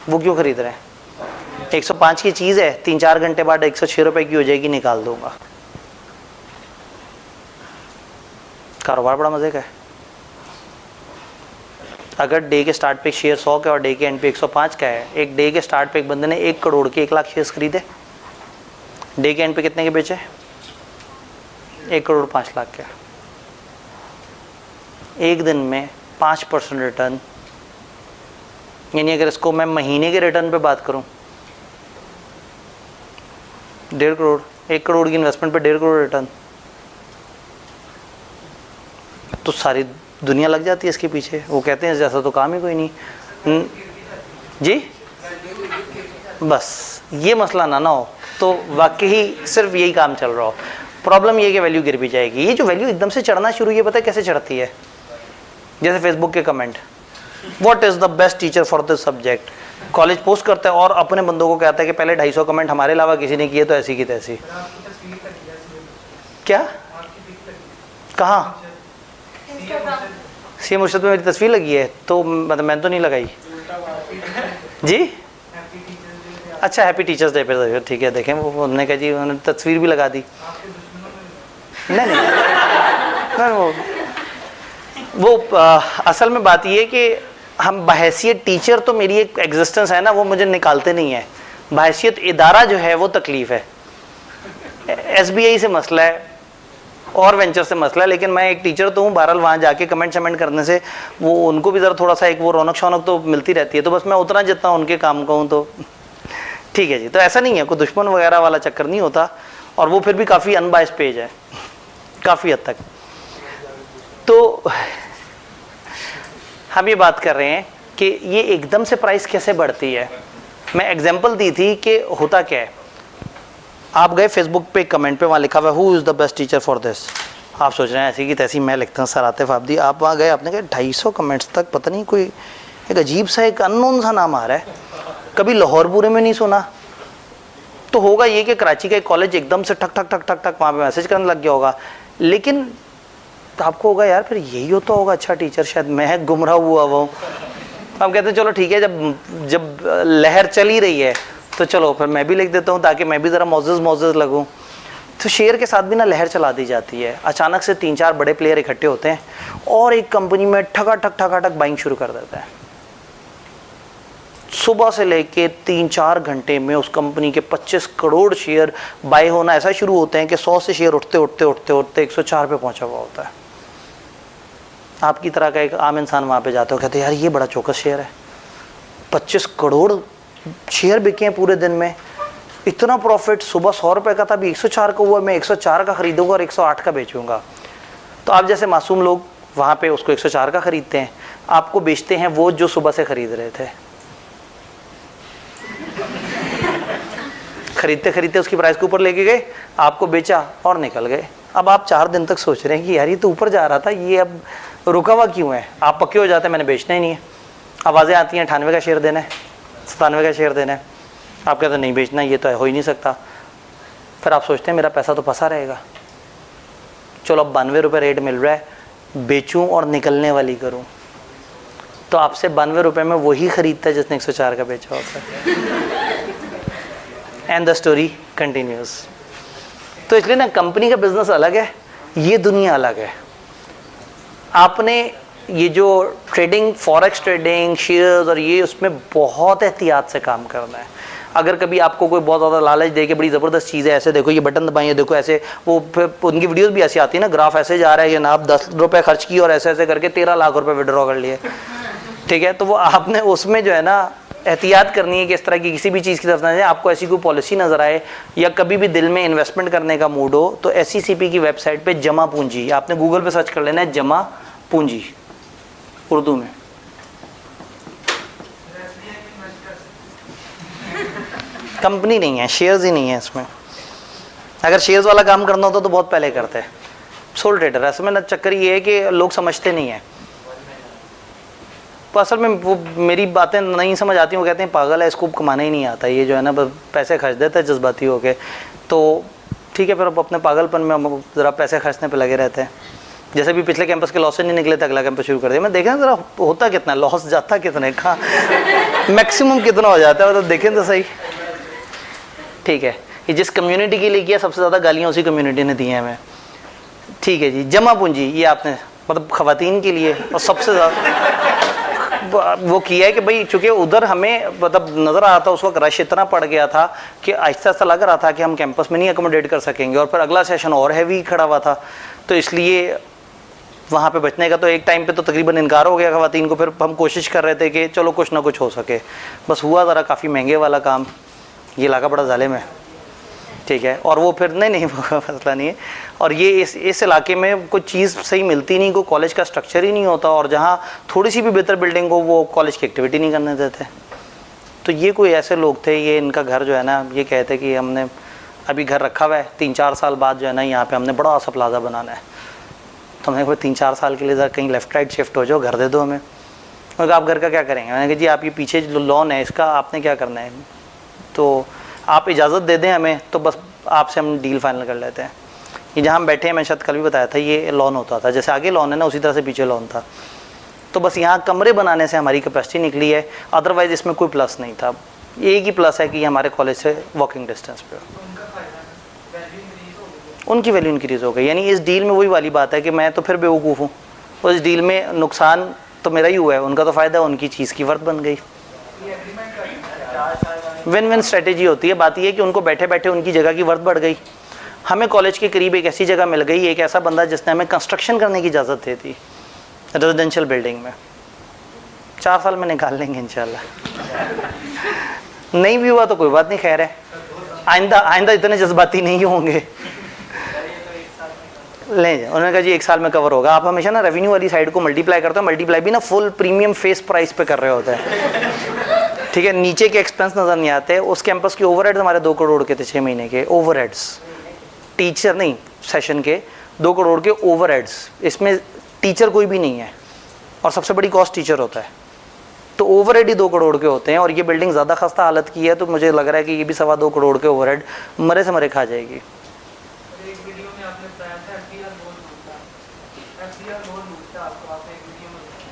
वो क्यों खरीद रहे हैं? 105 की चीज़ है, 3-4 घंटे बाद 106 रुपये की हो जाएगी, निकाल दूंगा। कारोबार बड़ा मज़े का है। अगर डे के स्टार्ट पे शेयर 100 का और डे के एंड पे 105 का है, एक डे के स्टार्ट पे एक बंदे ने 1 करोड़ के 1 लाख शेयर्स खरीदे, डे के एंड पे कितने के बेचे? 1 करोड़ 5 लाख के। एक दिन में 5% रिटर्न, यानी अगर इसको मैं महीने के रिटर्न पे बात करूं, 1.5 करोड़, 1 करोड़ की इन्वेस्टमेंट पे 1.5 करोड़ रिटर्न, तो सारी दुनिया लग जाती है इसके पीछे। वो कहते हैं जैसा तो काम ही कोई नहीं। जी, बस ये मसला ना हो तो वाकई सिर्फ यही काम चल रहा हो। प्रॉब्लम ये कि वैल्यू गिर भी जाएगी। ये जो वैल्यू एकदम से चढ़ना शुरू, ये पता है कैसे चढ़ती है? जैसे फेसबुक के comment, what is the best teacher for this subject, college post करता है और अपने बंदों को कहता है कि पहले 250 कमेंट हमारे अलावा किसी ने किए तो ऐसी की तैसी। क्या कहाँ? सी मुर्शद में मेरी तस्वीर लगी है, तो मतलब मैंने तो नहीं लगाई जी। अच्छा, हैप्पी टीचर्स डे पे, ठीक है। देखें वो उन्होंने कहा जी, उन्होंने तस्वीर भी लगा दी। नहीं नहीं, वो असल में बात ये है कि हम बहैसियत टीचर तो मेरी एक एग्जिस्टेंस है ना, वो मुझे निकालते नहीं है। बहैसियत इदारा जो है वो तकलीफ है। SBI से मसला है और वेंचर से मसला है, लेकिन मैं एक टीचर तो हूँ, बहरहाल वहाँ जाके कमेंट शमेंट करने से वो उनको भी ज़रा थोड़ा सा एक वो रौनक शौनक तो मिलती रहती है। तो बस मैं उतना जितना उनके काम का हूँ तो ठीक है जी। तो ऐसा नहीं है, कोई दुश्मन वगैरह वाला चक्कर नहीं होता, और वो फिर भी काफ़ी अनबायस पेज है काफ़ी हद तक। तो हम ये बात कर रहे हैं कि ये एकदम से प्राइस कैसे बढ़ती है। मैं एग्जांपल दी थी कि होता क्या है। आप गए फेसबुक पे कमेंट पे, वहाँ लिखा हुआ है who is the best teacher for this. आप सोच रहे हैं ऐसी की तैसी मैं लिखता हूँ सर आतिफ आबदी। आप वहाँ गए, आपने कहा 250 कमेंट्स तक पता नहीं कोई एक अजीब सा एक अननोन सा नाम आ रहा है, कभी लाहौर बुरे में नहीं सुना। तो होगा ये कि कराची का एक कॉलेज एकदम से ठक ठक ठक ठक ठक वहाँ पे मैसेज करने लग गया होगा। लेकिन तो आपको होगा यार फिर यही होता होगा अच्छा टीचर, शायद मैं गुमराह हुआ वो। हम कहते हैं चलो ठीक है, जब लहर चली रही है तो चलो फिर मैं भी लिख देता हूँ ताकि मैं भी ज़रा मोज़ेज़ लगूँ। तो शेयर के साथ भी ना लहर चला दी जाती है। अचानक से 3-4 बड़े प्लेयर इकट्ठे होते हैं और एक कंपनी में ठका ठक बाइंग शुरू कर देता है। सुबह से लेके 3-4 घंटे में उस कंपनी के 25 करोड़ शेयर बाय होना ऐसा शुरू होते हैं कि 100 से शेयर उठते 104 पे पहुंचा हुआ होता है। आपकी तरह का एक आम इंसान वहाँ पे जाता है, कहते हैं यार ये बड़ा चौकस शेयर है, 25 करोड़ शेयर बिके हैं पूरे दिन में, इतना प्रॉफिट। सुबह 100 रुपये का था, अभी 104 का हुआ, मैं 104 का खरीदूंगा और 108 का बेचूंगा। तो आप जैसे मासूम लोग वहाँ पे उसको 104 का खरीदते हैं, आपको बेचते हैं वो जो सुबह से खरीद रहे थे। खरीदते खरीदते उसकी प्राइस के ऊपर लेके गए, आपको बेचा और निकल गए। अब आप 4 दिन तक सोच रहे हैं कि यार ये तो ऊपर जा रहा था, ये अब रुका हुआ क्यों है। आप पक्के हो जाते हैं मैंने बेचना ही नहीं है। आवाज़ें आती हैं 98 का शेयर देना है, 97 का शेयर देना है। आप कहते हैं नहीं बेचना, ये तो हो ही नहीं सकता। फिर आप सोचते हैं मेरा पैसा तो फंसा रहेगा, चलो अब 92 रुपये रेट मिल रहा है, बेचूं और निकलने वाली करूं। तो आपसे 92 रुपये में वही खरीदता है जिसने 104 का बेचा होता है। And the story continues. तो इसलिए ना कंपनी का बिजनेस अलग है, ये दुनिया अलग है। आपने ये जो ट्रेडिंग, फॉरेक्स ट्रेडिंग, शेयर्स और ये, उसमें बहुत एहतियात से काम करना है। अगर कभी आपको कोई बहुत ज़्यादा लालच दे के बड़ी ज़बरदस्त चीज़ है, ऐसे देखो ये बटन दबाइए, देखो ऐसे, वो उनकी वीडियोस भी ऐसी आती है ना, ग्राफ ऐसे जा रहा है, ये ना आप 10 रुपये खर्च किए और ऐसे ऐसे करके 13 लाख रुपए विड्रॉ कर लिए, ठीक है। तो वो आपने उसमें जो है ना एहतियात करनी है कि इस तरह की किसी भी चीज़ की तरफ ना जाए। आपको ऐसी कोई पॉलिसी नज़र आए या कभी भी दिल में इन्वेस्टमेंट करने का मूड हो, तो SECP की वेबसाइट पे जमा पूंजी, आपने गूगल पे सर्च कर लेना है जमा पूंजी उर्दू में। कंपनी नहीं है, शेयर्स ही नहीं है इसमें। अगर शेयर्स वाला काम करना होता तो बहुत पहले करते हैं। सोल ट्रेडर ऐसे में ना चक्कर ये है कि लोग समझते नहीं है। तो असल में वो मेरी बातें नहीं समझ आती, वो कहते हैं पागल है, इसको कमाना ही नहीं आता, ये जो है ना पैसे खर्च देता है जज्बाती होके। तो ठीक है, फिर अब अपने पागलपन में हम ज़रा पैसे खर्चने पे लगे रहते हैं। जैसे भी पिछले कैंपस के लॉस से नहीं निकले तो अगला कैंपस शुरू कर दिया। मैं देखें ज़रा होता कितना, लॉस जाता कितने का, मैक्सिमम कितना हो जाता है, मतलब देखें तो सही। ठीक है, ये जिस कम्युनिटी के लिए किया सबसे ज़्यादा गालियाँ उसी कम्युनिटी ने दी हैं हमें। ठीक है जी, जमा पूंजी ये आपने मतलब ख़वातीन के लिए और सबसे ज़्यादा वो किया है कि भाई चूँकि उधर हमें मतलब नज़र आ रहा था उस वक्त रश इतना पड़ गया था कि आहिस्ता आहिस्ता लग रहा था कि हम कैंपस में नहीं अकोमोडेट कर सकेंगे, और फिर अगला सेशन और हैवी खड़ा हुआ था। तो इसलिए वहाँ पे बचने का तो एक टाइम पे तो तकरीबन इनकार हो गया ख़वातीन को। फिर हम कोशिश कर रहे थे कि चलो कुछ ना कुछ हो सके, बस हुआ ज़रा काफ़ी महंगे वाला काम, ये लगा बड़ा जालिम है, ठीक है। और वो फिर नहीं वो मसला नहीं है। और ये इस इलाके में कोई चीज़ सही मिलती नहीं, कोई कॉलेज का स्ट्रक्चर ही नहीं होता, और जहाँ थोड़ी सी भी बेहतर बिल्डिंग हो वो कॉलेज की एक्टिविटी नहीं करने देते। तो ये कोई ऐसे लोग थे, ये इनका घर जो है ना, ये कहते कि हमने अभी घर रखा हुआ है, 3-4 साल बाद जो है ना यहाँ पे हमने बड़ा सा प्लाजा बनाना है। तो हमने कहा 3-4 साल के लिए ज़रा कहीं लेफ्ट राइट शिफ्ट हो जाओ, घर दे दो हमें। और आप घर का क्या करेंगे? मैंने कहा जी आप ये पीछे जो लॉन है इसका आपने क्या करना है, तो आप इजाज़त दे दें हमें, तो बस आपसे हम डील फाइनल कर लेते हैं। ये जहाँ हम बैठे हैं, मैं शायद कल भी बताया था, ये लॉन होता था, जैसे आगे लॉन है ना उसी तरह से पीछे लॉन था। तो बस यहाँ कमरे बनाने से हमारी कैपेसिटी निकली है, अदरवाइज इसमें कोई प्लस नहीं था। एक ही प्लस है कि ये हमारे कॉलेज से वॉकिंग डिस्टेंस पे उनकी वैल्यू इंक्रीज़ हो गई। यानी इस डील में वही वाली बात है कि मैं तो फिर बेवकूफ़ हूँ, उस डील में नुकसान तो मेरा ही हुआ है, उनका तो फ़ायदा है, उनकी चीज़ की वर्थ बन गई। विन विन स्ट्रेटेजी होती है। बात ये है कि उनको बैठे बैठे उनकी जगह की वर्थ बढ़ गई, हमें कॉलेज के करीब एक ऐसी जगह मिल गई, एक ऐसा बंदा जिसने हमें कंस्ट्रक्शन करने की इजाज़त दे दी रेजिडेंशियल बिल्डिंग में। 4 साल में निकाल लेंगे इंशाल्लाह। नहीं भी हुआ तो कोई बात नहीं, खैर है, आइंदा इतने जज्बाती नहीं होंगे। ले उन्होंने कहा जी 1 साल में कवर होगा। आप हमेशा ना रेवेन्यू वाली साइड को मल्टीप्लाई करते हो, मल्टीप्लाई भी ना फुल प्रीमियम फेस प्राइस पे कर रहे होते हैं, ठीक है, नीचे के एक्सपेंस नज़र नहीं आते। उस कैंपस के ओवरहेड्स हमारे 2 करोड़ के थे 6 महीने के ओवरहेड्स, टीचर नहीं सेशन के 2 करोड़ के ओवरहेड्स, इसमें टीचर कोई भी नहीं है और सबसे बड़ी कॉस्ट टीचर होता है, तो ओवरहेड ही 2 करोड़ के होते हैं। और ये बिल्डिंग ज़्यादा खस्ता हालत की है, तो मुझे लग रहा है कि ये भी 2.25 करोड़ के ओवरहेड मरे से मरे खा जाएगी।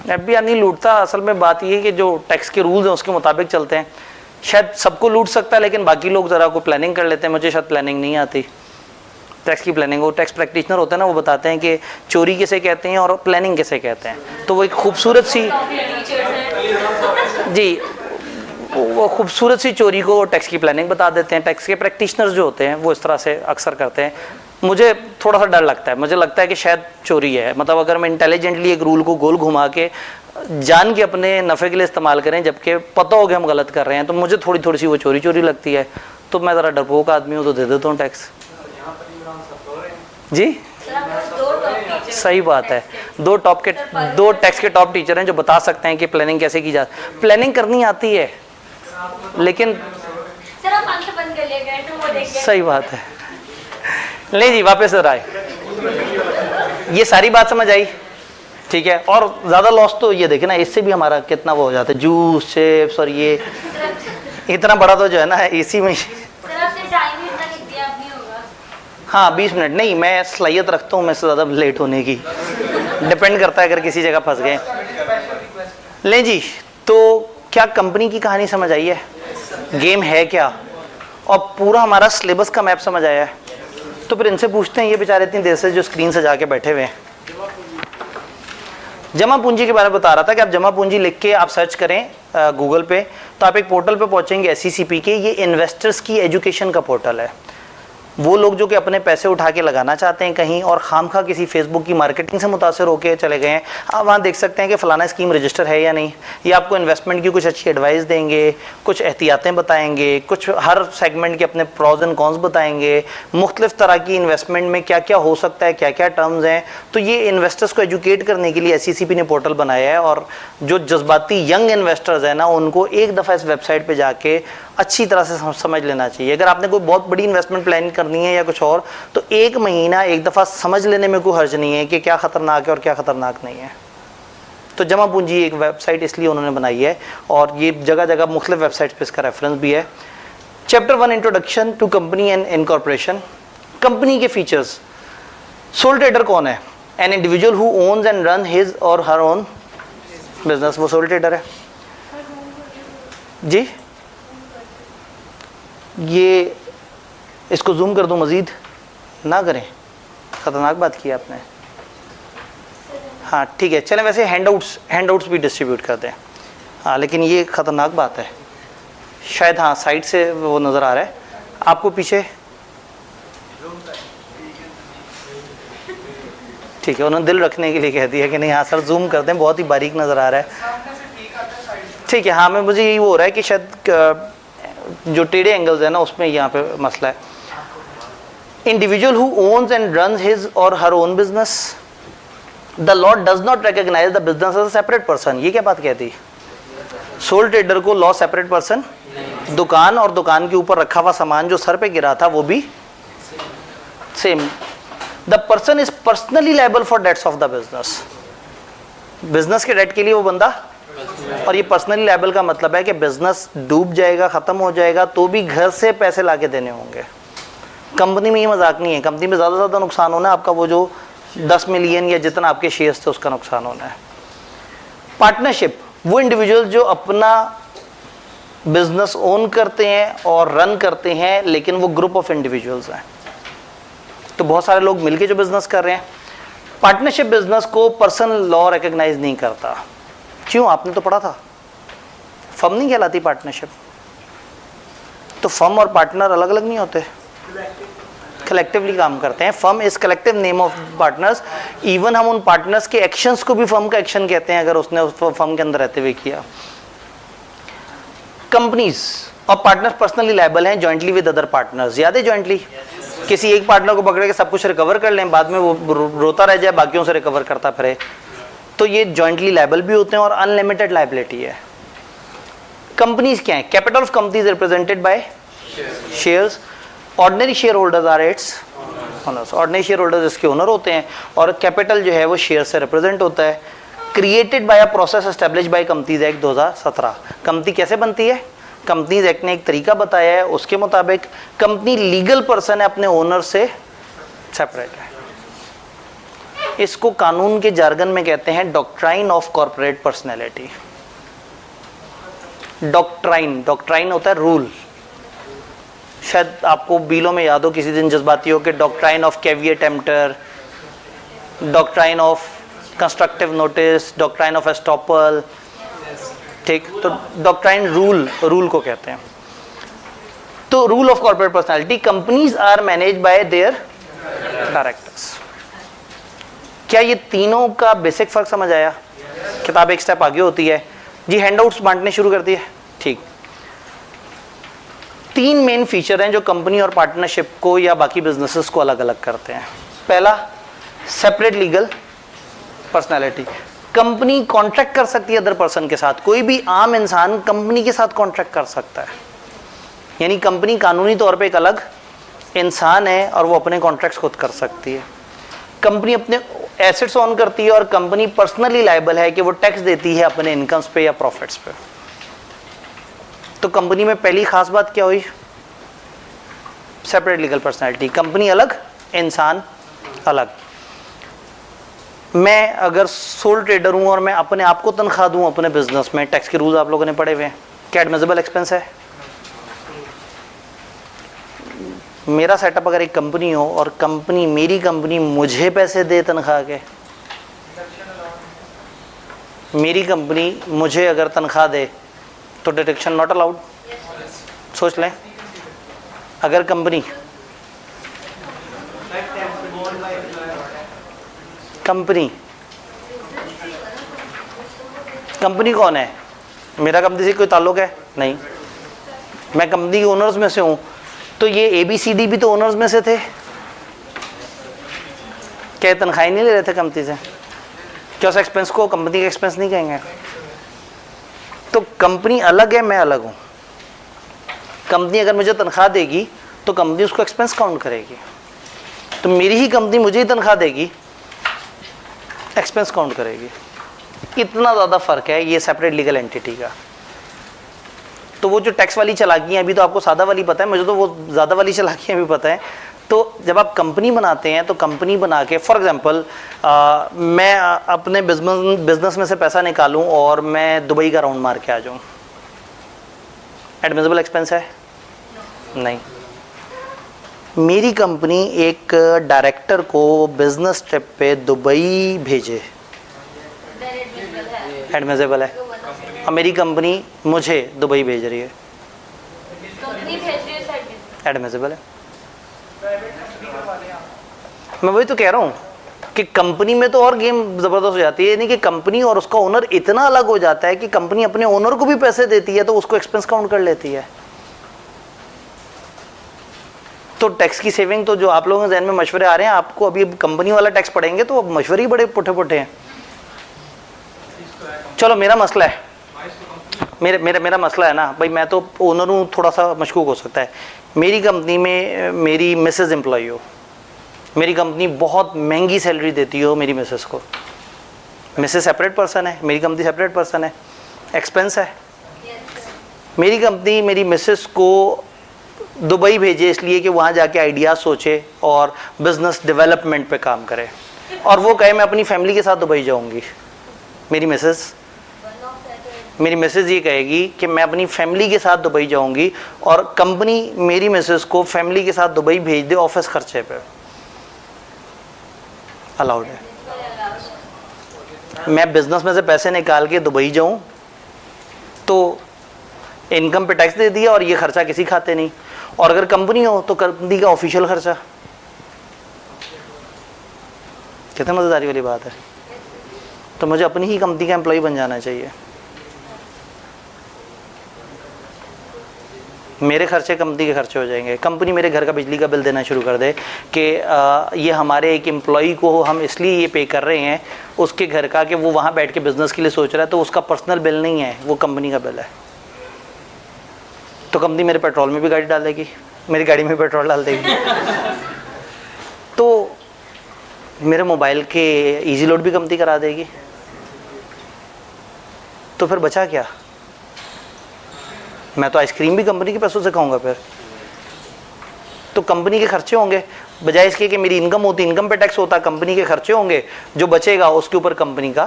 एफबीआर नहीं लूटता, असल में बात ये है कि जो टैक्स के रूल्स हैं उसके मुताबिक चलते हैं। शायद सबको लूट सकता है, लेकिन बाकी लोग ज़रा को प्लानिंग कर लेते हैं। मुझे शायद प्लानिंग नहीं आती, टैक्स की प्लानिंग। वो टैक्स प्रैक्टिशनर होते हैं ना, वो बताते हैं कि चोरी किसे कहते हैं और प्लानिंग किसे कहते हैं। तो वो एक खूबसूरत सी जी, वो खूबसूरत सी चोरी को टैक्स की प्लानिंग बता देते हैं। टैक्स के प्रैक्टिशनर्स जो होते हैं वो इस तरह से अक्सर करते हैं। मुझे थोड़ा सा डर लगता है, मुझे लगता है कि शायद चोरी है, मतलब अगर मैं इंटेलिजेंटली एक रूल को गोल घुमा के जान के अपने नफ़े के लिए इस्तेमाल करें, जबकि पता हो कि हम गलत कर रहे हैं, तो मुझे थोड़ी सी वो चोरी लगती है। तो मैं ज़रा डरपोक आदमी हूँ, तो दे देता हूँ टैक्स। जी सही बात है, 2 टैक्स के टॉप टीचर हैं जो बता सकते हैं कि प्लानिंग कैसे की जाती। प्लानिंग करनी आती है, लेकिन सही बात है। ले जी वापस आए, ये सारी बात समझ आई, ठीक है। और ज़्यादा लॉस तो ये देखे ना, इससे भी हमारा कितना वो हो जाता है, जूस चिप्स और ये इतना बड़ा तो जो है ना इसी में। हाँ 20 मिनट नहीं, मैं सलाहियत रखता हूँ मैं से ज़्यादा लेट होने की, डिपेंड करता है अगर किसी जगह फंस गए। ले जी, तो क्या कंपनी की कहानी समझ आई है, गेम है क्या, और पूरा हमारा सिलेबस का मैप समझ आया है। तो फिर इनसे पूछते हैं, ये बेचारे इतनी देर से जो स्क्रीन से जाके बैठे हुए हैं। जमा पूंजी के बारे में बता रहा था कि आप जमा पूंजी लिख के आप सर्च करें गूगल पे, तो आप एक पोर्टल पे पहुंचेंगे SECP के। ये इन्वेस्टर्स की एजुकेशन का पोर्टल है। वो लोग जो कि अपने पैसे उठा के लगाना चाहते हैं कहीं और खामखा किसी फेसबुक की मार्केटिंग से मुतासर होकर चले गए हैं, आप वहाँ देख सकते हैं कि फ़लाना स्कीम रजिस्टर है या नहीं। ये आपको इन्वेस्टमेंट की कुछ अच्छी एडवाइस देंगे, कुछ एहतियातें बताएंगे, कुछ हर सेगमेंट के अपने प्रॉज एंड कॉन्स बताएंगे, मुख्तलिफ तरह की इन्वेस्टमेंट में क्या क्या हो सकता है, क्या क्या टर्म्स हैं। तो ये इन्वेस्टर्स को एजुकेट करने के लिए SECP ने पोर्टल बनाया है। और जो जज्बाती यंग इन्वेस्टर्स हैं ना, उनको एक दफ़ा इस वेबसाइट पर जाके अच्छी तरह से समझ लेना चाहिए। अगर आपने कोई बहुत बड़ी इन्वेस्टमेंट प्लान करनी है या कुछ और, तो 1 महीना एक दफ़ा समझ लेने में कोई हर्ज नहीं है कि क्या ख़तरनाक है और क्या ख़तरनाक नहीं है। तो जमा पूंजी एक वेबसाइट इसलिए उन्होंने बनाई है, और ये जगह जगह मुख्तलिफ वेबसाइट्स पे इसका रेफरेंस भी है। Chapter 1 introduction to company and incorporation. Company के फीचर्स। सोल ट्रेडर कौन है? An individual who owns and run his or her own business, वो सोल ट्रेडर है जी। ये इसको जूम कर दूं, मज़ीद ना करें, ख़तरनाक बात की आपने। हाँ ठीक है, चलें, वैसे हैंडआउट्स भी डिस्ट्रीब्यूट करते हैं। हाँ लेकिन ये ख़तरनाक बात है शायद। हाँ साइड से वो नज़र आ रहा है आपको पीछे, ठीक है। उन्होंने दिल रखने के लिए कह दिया कि नहीं हाँ सर जूम करते हैं, बहुत ही बारीक नज़र आ रहा है, ठीक है। हाँ मैं मुझे यही हो रहा है कि शायद जो टेढ़े एंगल्स है ना उसमें यहाँ पे मसला है। Individual who owns and runs his or her own business, the law does not recognise the business as a separate person. ये क्या बात कहती? सोल ट्रेडर को लॉ सेपरेट पर्सन, दुकान और दुकान के ऊपर रखा हुआ सामान जो सर पे गिरा था वो भी same. The person is personally liable for debts of the business. Business के डेट के लिए वो बंदा, और ये पर्सनली लायबल का मतलब है कि बिजनेस डूब जाएगा, ख़त्म हो जाएगा, तो भी घर से पैसे लाके देने होंगे। कंपनी में ये मजाक नहीं है, कंपनी में ज़्यादा से ज़्यादा नुकसान होना है आपका वो जो 10 मिलियन या जितना आपके शेयर्स थे उसका नुकसान होना है। पार्टनरशिप, वो इंडिविजुअल जो अपना बिजनेस ओन करते हैं और रन करते हैं, लेकिन वो ग्रुप ऑफ इंडिविजुअल्स हैं, तो बहुत सारे लोग मिलके जो बिजनेस कर रहे हैं। पार्टनरशिप बिजनेस को पर्सनल लॉ रिकॉग्नाइज नहीं करता। क्यों? आपने तो पढ़ा था, फर्म नहीं कहलाती पार्टनरशिप। तो फर्म और पार्टनर अलग अलग नहीं होते, कलेक्टिवली काम करते हैं। Firm is collective name of partners. Even हम उन पार्टनर्स के एक्शंस को भी फर्म का एक्शन कहते हैं, अगर उसने उस फर्म के अंदर रहते हुए किया। कंपनीज और पार्टनर्स पर्सनली लायबल हैं जॉइंटली विद अदर पार्टनर्स। याद है जॉइंटली? किसी एक पार्टनर को पकड़ के सब कुछ रिकवर कर लें, बाद में वो रोता रह जाए, बाकियों से रिकवर करता फिरे, तो ये जॉइंटली लायबल भी होते हैं और अनलिमिटेड लायबिलिटी है। कंपनीज क्या है? Capital of companies represented by shares. Ordinary share holders are its owners. Ordinary share holders इसके ओनर होते हैं, और कैपिटल जो है वो शेयर से रिप्रेजेंट होता है। Created by a process establish by companies act 2017। Company कैसे बनती है? कंपनीज एक्ट ने एक तरीका बताया है, उसके मुताबिक कंपनी लीगल पर्सन है, अपने ओनर से सेपरेट है। इसको कानून के जार्गन में कहते हैं doctrine of corporate personality. Doctrine होता है रूल। शायद आपको बीलो में याद हो, किसी दिन जज्बाती हो कि doctrine of caveat emptor, doctrine of constructive notice, doctrine of estoppel, ठीक। तो डॉक्ट्राइन रूल को कहते हैं। तो rule of corporate personality, companies are manage by their directors. क्या ये तीनों का बेसिक फर्क समझ आया? किताब एक स्टेप आगे होती है जी, हैंडआउट्स बांटने शुरू कर दिए, ठीक। 3 मेन फीचर हैं जो कंपनी और पार्टनरशिप को या बाकी बिजनेसेस को अलग अलग करते हैं। पहला, separate legal personality. Company contract कर सकती है अदर पर्सन के साथ। कोई भी आम इंसान कंपनी के साथ कॉन्ट्रैक्ट कर सकता है, यानी कंपनी कानूनी तौर पे एक अलग इंसान है और वो अपने कॉन्ट्रैक्ट्स खुद कर सकती है। कंपनी अपने एसेट्स ऑन करती है और कंपनी पर्सनली लायबल है कि वो टैक्स देती है अपने इनकम्स पे या प्रॉफिट्स पे। तो कंपनी में पहली खास बात क्या हुई? Separate legal personality. कंपनी अलग, इंसान अलग। मैं अगर सोल ट्रेडर हूं और मैं अपने आप को तनख्वाह दूं अपने बिजनेस में, टैक्स के रूल्स आप लोगों ने पढ़े हुए हैं, क्या एडमिसिबल एक्सपेंस है? मेरा सेटअप अगर एक कंपनी हो और कंपनी, मेरी कंपनी मुझे पैसे दे तनख्वाह के, मेरी कंपनी मुझे अगर तनख्वाह दे तो डिडक्शन नॉट अलाउड। सोच लें, अगर कंपनी कौन है? मेरा कंपनी से कोई ताल्लुक है? नहीं। मैं कंपनी के ओनर्स में से हूं, तो ये ABCD भी तो ओनर्स में से थे, क्या तनख्वाह नहीं ले रहे थे कंपनी से? क्या उस एक्सपेंस को कंपनी का एक्सपेंस नहीं कहेंगे? तो कंपनी अलग है, मैं अलग हूं। कंपनी अगर मुझे तनख्वाह देगी तो कंपनी उसको एक्सपेंस काउंट करेगी, तो मेरी ही कंपनी मुझे ही तनख्वाह देगी, एक्सपेंस काउंट करेगी। इतना ज़्यादा फ़र्क है ये सेपरेट लीगल एंटिटी का। तो वो जो टैक्स वाली चालाकियाँ, अभी तो आपको सादा वाली पता है, मुझे तो वो ज़्यादा वाली चालाकियाँ भी पता है। तो जब आप कंपनी बनाते हैं तो कंपनी बना के, फॉर एग्जांपल मैं अपने बिजनेस में से पैसा निकालूं और मैं दुबई का राउंड मार के आ जाऊं, एडमिसिबल एक्सपेंस है? नहीं। मेरी कंपनी एक डायरेक्टर को बिजनेस ट्रिप पे दुबई भेजे, एडमिसिबल है। और मेरी कंपनी मुझे दुबई भेज रही है, एडमिसिबल है। मैं वही तो कह रहा हूँ कि कंपनी में तो और गेम ज़बरदस्त हो जाती है, यानी कि कंपनी और उसका ओनर इतना अलग हो जाता है कि कंपनी अपने ओनर को भी पैसे देती है तो उसको एक्सपेंस काउंट कर लेती है। तो टैक्स की सेविंग तो जो आप लोगों के जहन में मशवरे आ रहे हैं, आपको अभी कंपनी वाला टैक्स पढ़ेंगे तो अब मशवरे ही बड़े पुठे पुठे हैं। चलो मेरा मसला है, मेरा मसला है ना भाई, मैं तो ओनर हूँ, थोड़ा सा मशकूक हो सकता है। मेरी कंपनी में मेरी मिसेज एम्प्लॉय हो, मेरी कंपनी बहुत महंगी सैलरी देती हो मेरी मिसेस को। मिसेस सेपरेट पर्सन है, मेरी कंपनी सेपरेट पर्सन है, एक्सपेंस है। मेरी कंपनी मेरी मिसेस को दुबई भेजे इसलिए कि वहाँ जाके आइडियाज़ सोचे और बिजनेस डेवलपमेंट पे काम करे, और वो कहे मैं अपनी फैमिली के साथ दुबई जाऊँगी। मेरी मिसेज़ ये कहेगी कि मैं अपनी फैमिली के साथ दुबई जाऊँगी, और कंपनी मेरी मिसेज़ को फैमिली के साथ दुबई भेज दे ऑफिस खर्चे पे, अलाउड है। मैं बिजनेस में से पैसे निकाल के दुबई जाऊँ तो इनकम पे टैक्स दे दिया और ये खर्चा किसी खाते नहीं, और अगर कंपनी हो तो कंपनी का ऑफिशियल खर्चा। कितनी मज़ेदारी वाली बात है। तो मुझे अपनी ही कंपनी का एम्प्लॉय बन जाना चाहिए। मेरे खर्चे कंपनी के खर्चे हो जाएंगे। कंपनी मेरे घर का बिजली का बिल देना शुरू कर दे कि ये हमारे एक एम्प्लॉय को हम इसलिए ये पे कर रहे हैं उसके घर का कि वो वहाँ बैठ के बिजनेस के लिए सोच रहा है, तो उसका पर्सनल बिल नहीं है, वो कंपनी का बिल है। तो कंपनी मेरे पेट्रोल में भी गाड़ी डाल देगी, मेरी गाड़ी में पेट्रोल डाल देगी। तो मेरे मोबाइल के इजी लोड भी कंपनी करा देगी। तो फिर बचा क्या? मैं तो आइसक्रीम भी कंपनी के पैसों से खाऊंगा फिर। तो कंपनी के खर्चे होंगे, बजाय इसके कि मेरी इनकम होती, इनकम पे टैक्स होता, कंपनी के खर्चे होंगे, जो बचेगा उसके ऊपर कंपनी का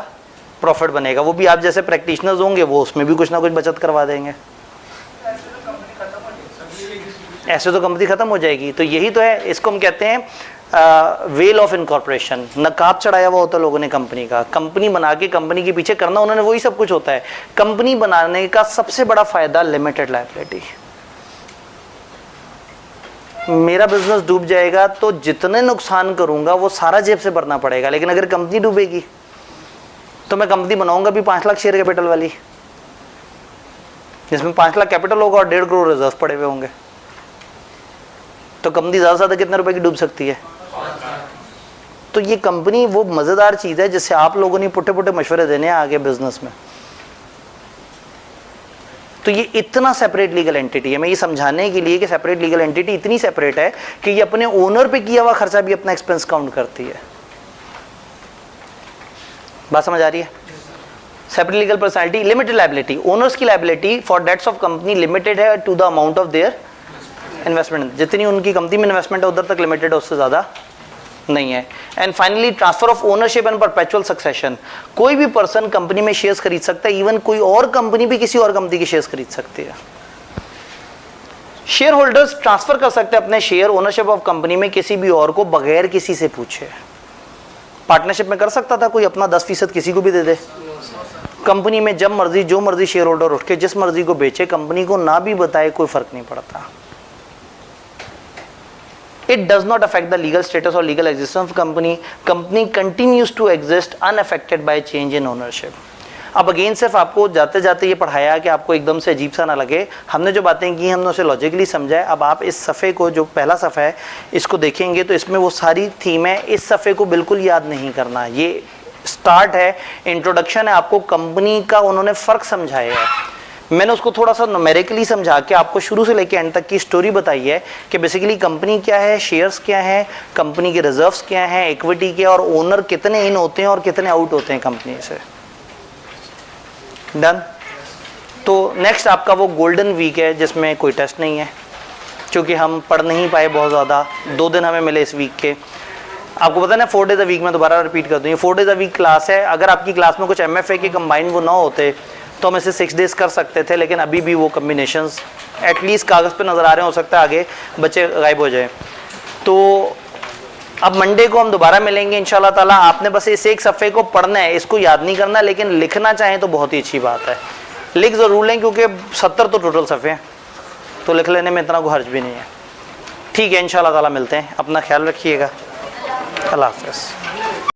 प्रॉफिट बनेगा। वो भी आप जैसे प्रैक्टिशनर्स होंगे वो उसमें भी कुछ ना कुछ बचत करवा देंगे। ऐसे तो कंपनी खत्म हो जाएगी। तो यही तो है, इसको हम कहते हैं वेल ऑफ इनकॉर्पोरेशन। नकाब चढ़ाया हुआ होता है लोगों ने कंपनी का, कंपनी बना के कंपनी के पीछे करना उन्होंने वही सब कुछ होता है। कंपनी बनाने का सबसे बड़ा फायदा लिमिटेड लायबिलिटी। मेरा बिजनेस डूब जाएगा तो जितने नुकसान करूंगा वो सारा जेब से भरना पड़ेगा, लेकिन अगर कंपनी डूबेगी तो मैं कंपनी बनाऊंगा भी 5 लाख शेयर कैपिटल वाली, जिसमें 5 लाख कैपिटल होगा और 1.5 करोड़ रिजर्व पड़े हुए होंगे। तो कंपनी ज़्यादा से ज़्यादा कितने रुपए की डूब सकती है? तो ये कंपनी वो मज़ेदार चीज़ है जिससे आप लोगों ने पुट्टे पुट्टे मशवरे देने हैं आगे बिजनेस में। तो ये इतना सेपरेट लीगल एंटिटी है। मैं ये समझाने के लिए कि सेपरेट लीगल एंटिटी इतनी सेपरेट है कि ये अपने ओनर पे किया हुआ खर्चा भी अपना एक्सपेंस काउंट करती है। बात समझ आ रही है? Separate legal personality, limited liability. Owners की liability for debts of company limited है to the amount of their investment. जितनी उनकी कंपनी में इन्वेस्टमेंट है उधर तक लिमिटेड है, उससे ज़्यादा नहीं है। And finally transfer of ownership and perpetual succession. कोई भी पर्सन कंपनी में शेयर्स खरीद सकता है, इवन कोई और कंपनी भी किसी और कंपनी के शेयर्स खरीद सकती है। शेयर होल्डर्स ट्रांसफर कर सकते हैं अपने शेयर ओनरशिप ऑफ कंपनी में किसी भी और को बगैर किसी से पूछे। पार्टनरशिप में कर सकता था कोई अपना 10% किसी को भी दे दे। कंपनी में जब मर्जी जो मर्जी शेयर होल्डर उठ के जिस मर्जी को बेचे, कंपनी को ना भी बताए कोई फर्क नहीं पड़ता। It does not affect the legal status or legal existence of company. Company continues to exist unaffected by change in ownership. अब अगेन सिर्फ आपको जाते जाते ये पढ़ाया कि आपको एकदम से अजीब सा ना लगे। हमने जो बातें की हमने उसे लॉजिकली समझा है। अब आप इस सफ़े को, जो पहला सफ़ा है, इसको देखेंगे तो इसमें वो सारी थीम है। इस सफ़े को बिल्कुल याद नहीं करना। ये स्टार्ट है, इंट्रोडक्शन है, आपको कंपनी का उन्होंने फ़र्क समझाया है। मैंने उसको थोड़ा सा न्यूमेरिकली समझा के आपको शुरू से लेकर एंड तक की स्टोरी बताई है कि बेसिकली कंपनी क्या है, शेयर्स क्या है, कंपनी के रिजर्व्स क्या हैं, इक्विटी क्या, और ओनर कितने इन होते हैं और कितने आउट होते हैं कंपनी से। डन। तो नेक्स्ट आपका वो गोल्डन वीक है जिसमें कोई टेस्ट नहीं है, क्योंकि हम पढ़ नहीं पाए बहुत ज़्यादा। 2 दिन हमें मिले इस वीक के। आपको पता है ना 4 डेज अ वीक, में दोबारा रिपीट कर दूँ, ये 4 डेज अ वीक क्लास है। अगर आपकी क्लास में कुछ MFA के कंबाइंड वो ना होते तो हम इसे 6 डेज कर सकते थे, लेकिन अभी भी वो कम्बिनेशंस एटलीस्ट कागज़ पे नज़र आ रहे हैं। हो सकता है आगे बच्चे गायब हो जाए। तो अब मंडे को हम दोबारा मिलेंगे इंशाल्लाह ताला। आपने बस इस एक सफ़े को पढ़ना है, इसको याद नहीं करना, लेकिन लिखना चाहें तो बहुत ही अच्छी बात है। लिख ज़रूर लें क्योंकि 70 तो टोटल सफ़े हैं, तो लिख लेने में इतना कोई हर्ज भी नहीं है। ठीक है, इंशाल्लाह ताला मिलते हैं। अपना ख्याल रखिएगा। अल्लाह हाफ़िज़।